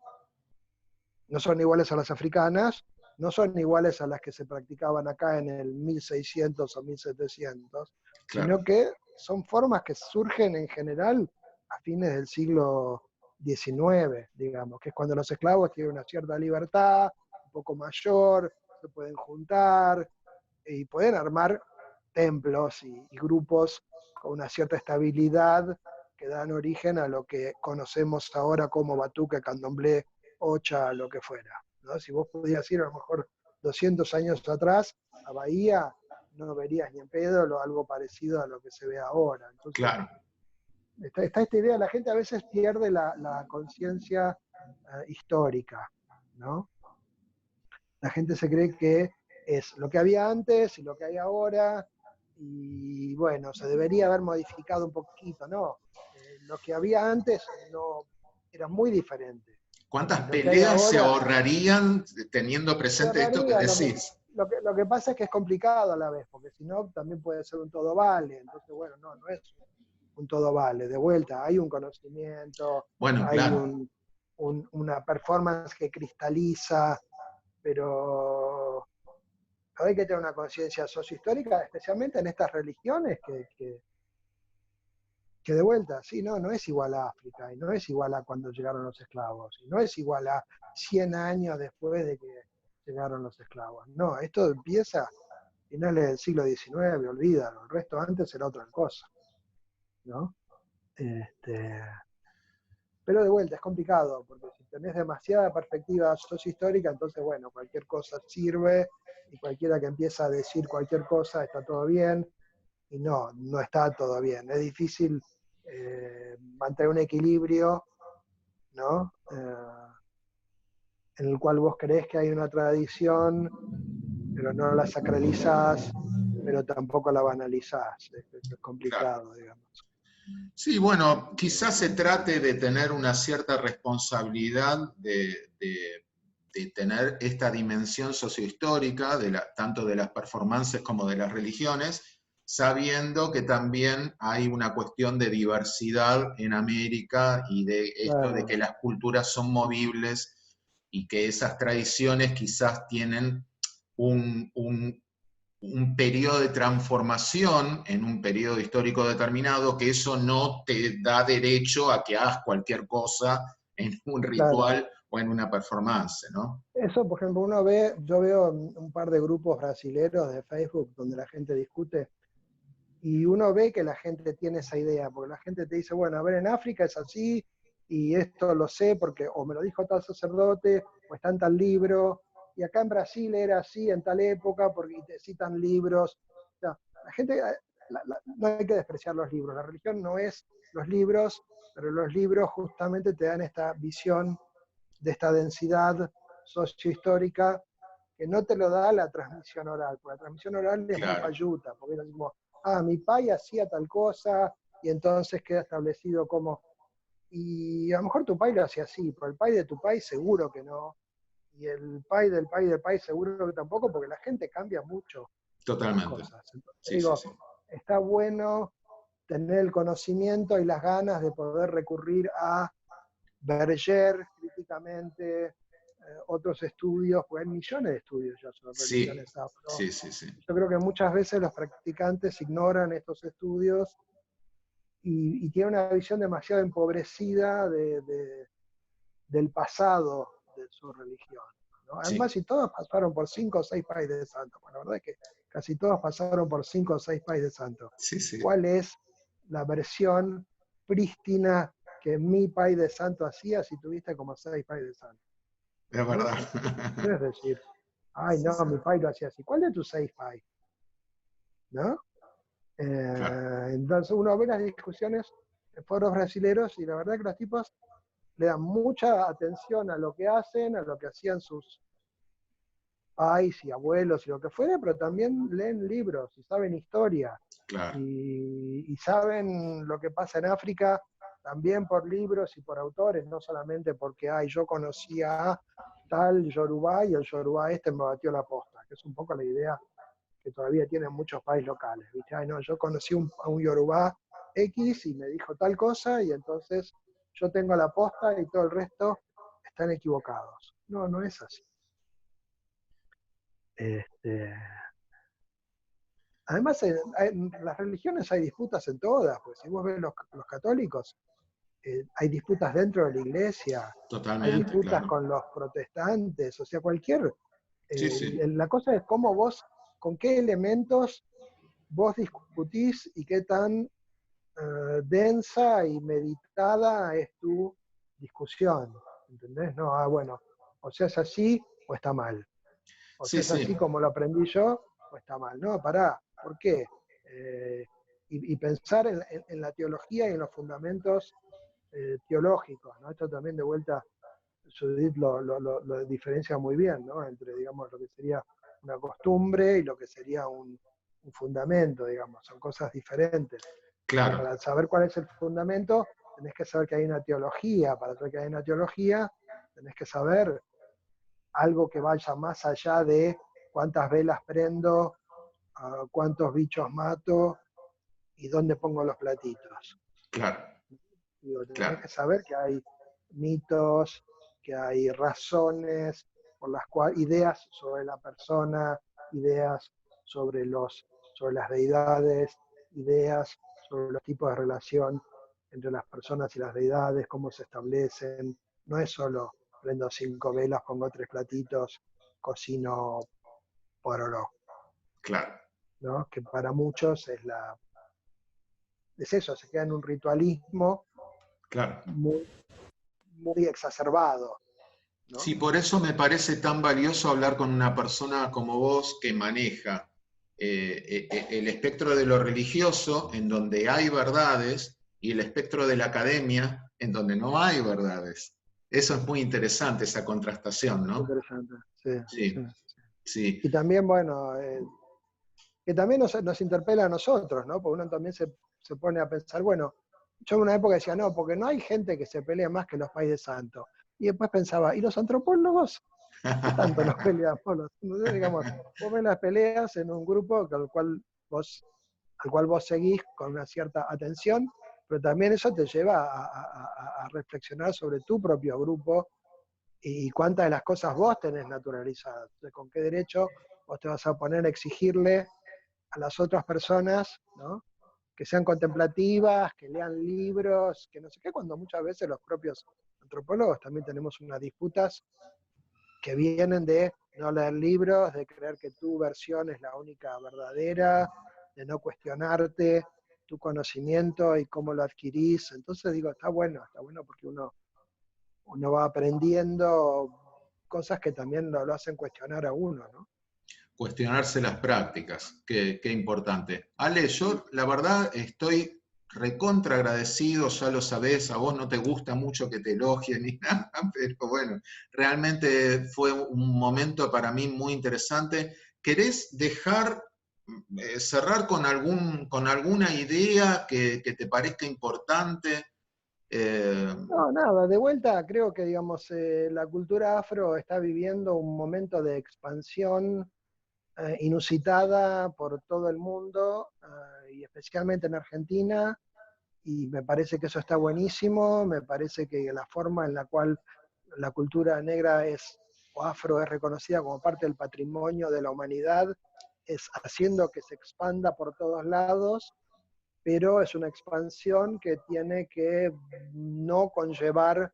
no son iguales a las africanas, no son iguales a las que se practicaban acá en el 1600 o 1700, claro, sino que son formas que surgen en general a fines del siglo XIX, digamos, que es cuando los esclavos tienen una cierta libertad, un poco mayor, se pueden juntar y pueden armar templos y grupos con una cierta estabilidad que dan origen a lo que conocemos ahora como batuque, candomblé, ocha, lo que fuera, ¿no? Si vos pudieras ir a lo mejor 200 años atrás a Bahía, no verías ni en pedo algo parecido a lo que se ve ahora. Entonces, claro. está esta idea, la gente a veces pierde la conciencia histórica, ¿no? La gente se cree que es lo que había antes y lo que hay ahora, y bueno, se debería haber modificado un poquito, ¿no? Lo que había antes no era muy diferente. ¿Cuántas Y lo que hay peleas se ahora ahorrarían teniendo se presente esto que ahorraría. decís? Lo que pasa es que es complicado a la vez, porque si no, también puede ser un todo vale. Entonces, bueno, no es un todo vale. De vuelta, hay un conocimiento, Bueno, hay claro, una performance que cristaliza, pero hay que tener una conciencia sociohistórica, especialmente en estas religiones que de vuelta, sí, no es igual a África, y no es igual a cuando llegaron los esclavos, y no es igual a 100 años después de que llegaron los esclavos. No, esto empieza a finales del siglo XIX, olvídalo, el resto antes era otra cosa, ¿no? Pero de vuelta, es complicado, porque si tenés demasiada perspectiva sociohistórica, entonces, bueno, cualquier cosa sirve, y cualquiera que empieza a decir cualquier cosa está todo bien, y no está todo bien. Es difícil mantener un equilibrio, ¿no? En el cual vos creés que hay una tradición, pero no la sacralizás, pero tampoco la banalizás. Es claro. complicado, digamos. Sí, bueno, quizás se trate de tener una cierta responsabilidad de tener esta dimensión sociohistórica, tanto de las performances como de las religiones, sabiendo que también hay una cuestión de diversidad en América y de esto de que Claro, las culturas son movibles y que esas tradiciones quizás tienen un periodo de transformación en un periodo histórico determinado, que eso no te da derecho a que hagas cualquier cosa en un claro. ritual o en una performance, ¿no? Eso, por ejemplo, yo veo un par de grupos brasileros de Facebook donde la gente discute y uno ve que la gente tiene esa idea, porque la gente te dice, bueno, a ver, en África es así, y esto lo sé porque o me lo dijo tal sacerdote, o está en tal libro, y acá en Brasil era así en tal época, porque te citan libros. O sea, la gente, no hay que despreciar los libros, la religión no es los libros, pero los libros justamente te dan esta visión de esta densidad sociohistórica que no te lo da la transmisión oral, porque la transmisión oral es muy Claro, payuta, porque es así como, mi pai hacía tal cosa, y entonces queda establecido como, y a lo mejor tu pai lo hacía así, pero el pai de tu pai seguro que no, y el pai del pai del pai seguro que tampoco, porque la gente cambia mucho las totalmente. cosas. Entonces Sí, sí, digo, sí. está bueno tener el conocimiento y las ganas de poder recurrir a Berger críticamente, otros estudios, pues hay millones de estudios ya sobre Sí, religiones afro. sí, sí, sí. Yo creo que muchas veces los practicantes ignoran estos estudios y tienen una visión demasiado empobrecida del pasado de su religión, ¿no? Sí, Además, si todos pasaron por 5 o 6 países de santo, pues la verdad es que casi todos pasaron por 5 o 6 países de santo. sí, sí. ¿Cuál es la versión prístina que mi país de santo hacía si tuviste como 6 países de santo? Es No verdad. es, no es decir, ay, Sí, no, sí. mi país lo hacía así. ¿Cuál de tus 6 países? ¿No? Claro. Entonces uno ve las discusiones en foros brasileros y la verdad que los tipos le dan mucha atención a lo que hacen, a lo que hacían sus pais y abuelos y lo que fuera, pero también leen libros y saben historia Claro. y saben lo que pasa en África también por libros y por autores, no solamente porque yo conocía a tal Yorubá y el Yorubá este me batió la posta, que es un poco la idea que todavía tienen muchos países locales. ¿Viste? Ay, no, yo conocí a un Yorubá X y me dijo tal cosa y entonces yo tengo la posta y todo el resto están equivocados. No, no es así. Este, además, en las religiones hay disputas en todas, pues si vos ves los católicos, hay disputas dentro de la iglesia, hay Totalmente, disputas claro. con los protestantes, o sea, cualquier... Sí, sí. la cosa es cómo vos, con qué elementos vos discutís y qué tan densa y meditada es tu discusión. ¿Entendés? No, bueno, o sea, es así o está mal. O Sí, sea, es sí. así como lo aprendí yo o está mal. No, pará, ¿por qué? Y pensar en la teología y en los fundamentos teológicos, ¿no? Esto también de vuelta, Judith lo diferencia muy bien, ¿no? Entre, digamos, lo que sería una costumbre y lo que sería un fundamento, digamos, son cosas diferentes. Y Claro, para saber cuál es el fundamento, tenés que saber que hay una teología. Para saber que hay una teología, tenés que saber algo que vaya más allá de cuántas velas prendo, cuántos bichos mato y dónde pongo los platitos. claro, Digo, tenés claro. que saber que hay mitos, que hay razones por las cuales, ideas sobre la persona, ideas sobre sobre las deidades, ideas sobre los tipos de relación entre las personas y las deidades, cómo se establecen. No es solo prendo 5 velas, pongo 3 platitos, cocino pororó, Claro, ¿no? Que para muchos es eso, se queda en un ritualismo claro. muy, muy exacerbado, ¿no? Sí, por eso me parece tan valioso hablar con una persona como vos que maneja el espectro de lo religioso, en donde hay verdades, y el espectro de la academia, en donde no hay verdades. Eso es muy interesante, esa contrastación, Muy ¿no? interesante, sí, sí. Sí, sí, Y también, bueno, que también nos interpela a nosotros, ¿no? Porque uno también se pone a pensar, bueno, yo en una época decía, no, porque no hay gente que se pelea más que los países santos. Y después pensaba, ¿y los antropólogos? ¿Qué tanto nos peleamos? Entonces, digamos, vos ves las peleas en un grupo al cual vos seguís con una cierta atención, pero también eso te lleva a reflexionar sobre tu propio grupo y cuántas de las cosas vos tenés naturalizadas. Entonces, ¿con qué derecho vos te vas a poner a exigirle a las otras personas, ¿no? Que sean contemplativas, que lean libros, que no sé qué, cuando muchas veces los propios antropólogos también tenemos unas disputas que vienen de no leer libros, de creer que tu versión es la única verdadera, de no cuestionarte tu conocimiento y cómo lo adquirís. Entonces digo, está bueno porque uno va aprendiendo cosas que también lo hacen cuestionar a uno, ¿no? cuestionarse las prácticas, qué importante. Ale, yo la verdad estoy recontra agradecido, ya lo sabés, a vos no te gusta mucho que te elogien ni nada, pero bueno, realmente fue un momento para mí muy interesante. ¿Querés dejar, cerrar con alguna idea que te parezca importante? No, nada, de vuelta creo que digamos, la cultura afro está viviendo un momento de expansión inusitada por todo el mundo y especialmente en Argentina, y me parece que eso está buenísimo. Me parece que la forma en la cual la cultura negra o afro es reconocida como parte del patrimonio de la humanidad es haciendo que se expanda por todos lados, pero es una expansión que tiene que no conllevar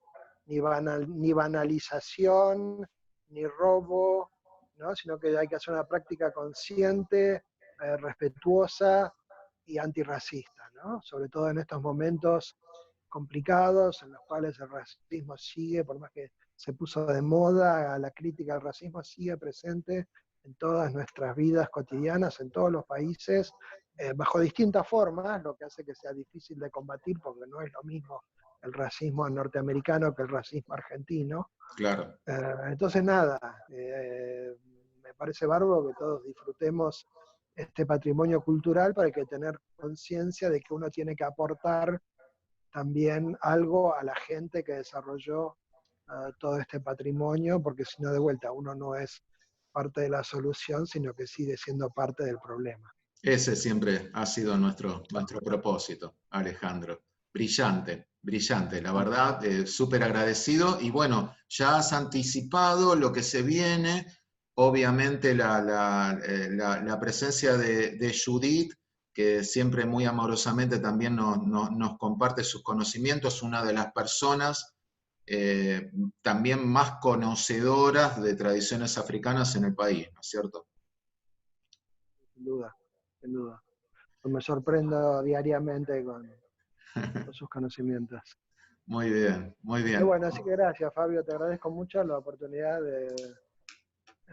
ni banalización, ni robo, ¿no? Sino que hay que hacer una práctica consciente, respetuosa y antirracista, ¿no? Sobre todo en estos momentos complicados en los cuales el racismo sigue, por más que se puso de moda, la crítica al racismo sigue presente en todas nuestras vidas cotidianas, en todos los países, bajo distintas formas, lo que hace que sea difícil de combatir, porque no es lo mismo el racismo norteamericano que el racismo argentino. Claro. Entonces, nada, me parece bárbaro que todos disfrutemos este patrimonio cultural, pero hay que tener conciencia de que uno tiene que aportar también algo a la gente que desarrolló todo este patrimonio, porque si no, de vuelta, uno no es parte de la solución, sino que sigue siendo parte del problema. Ese siempre ha sido nuestro propósito, Alejandro. Brillante, brillante, la verdad, súper agradecido. Y bueno, ya has anticipado lo que se viene, obviamente la presencia de Judith, que siempre muy amorosamente también nos comparte sus conocimientos, una de las personas también más conocedoras de tradiciones africanas en el país, ¿no es cierto? Sin duda, sin duda. Me sorprendo diariamente con sus conocimientos. Muy bien, muy Y bien. bueno, así que gracias, Fabio, te agradezco mucho la oportunidad de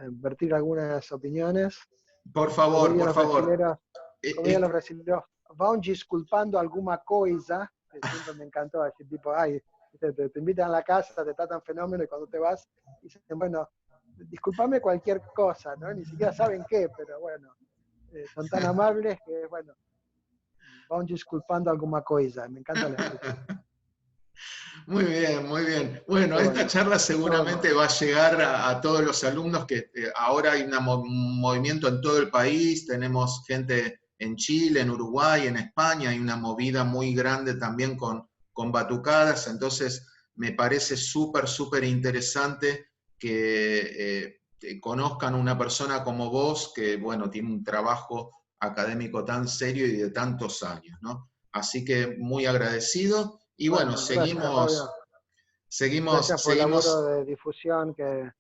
vertir algunas opiniones. Por Como favor, dirían por los favor. brasileños, como dirían los brasileños, van disculpando alguna cosa, que siempre me encantó, así tipo, ay, te invitan a la casa, te tratan fenómeno y cuando te vas, dicen, bueno, discúlpame cualquier cosa, ¿no? Ni siquiera saben qué, pero bueno, son tan amables que, bueno, van disculpando alguna cosa, me encanta la expresión. Muy bien, muy bien. Bueno, Pero esta bueno, charla eso, seguramente va a llegar a todos los alumnos que ahora hay un movimiento en todo el país, tenemos gente en Chile, en Uruguay, en España, hay una movida muy grande también con batucadas, entonces me parece súper, súper interesante que conozcan una persona como vos, que bueno, tiene un trabajo académico tan serio y de tantos años, ¿no? Así que muy agradecido. Y bueno, bueno, gracias, Fabio. Gracias por el laburo seguimos, de difusión que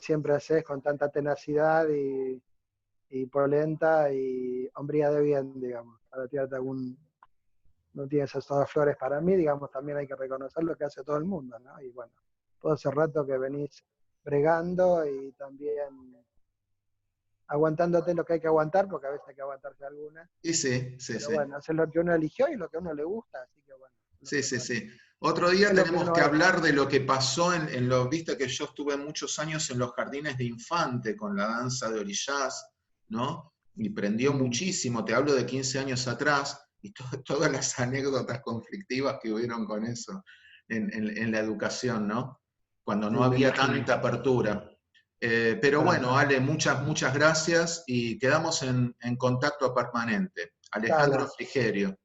siempre haces con tanta tenacidad y polenta y hombría de bien, digamos, para tirarte algún, no tienes todas flores para mí, digamos, también hay que reconocer lo que hace todo el mundo, ¿no? Y bueno, todo ese rato que venís bregando y también aguantándote lo que hay que aguantar, porque a veces hay que aguantarse algunas, y sí, sí, pero sí, bueno, hacer lo que uno eligió y lo que a uno le gusta, así que bueno, es lo sí, que sí, importa. sí. Otro día Es lo que tenemos que uno es. hablar de lo que pasó viste que yo estuve muchos años en los jardines de Infante con la danza de orillás, ¿no? Y prendió Mm, muchísimo, te hablo de 15 años atrás, y todas las anécdotas conflictivas que hubieron con eso en la educación, ¿no? Cuando no sí, me había imagino. tanta apertura. Pero Claro. bueno, Ale, muchas, muchas gracias y quedamos en contacto permanente. Alejandro Dale, Frigerio,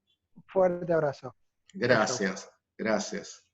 fuerte abrazo. Chau, chau. gracias, gracias.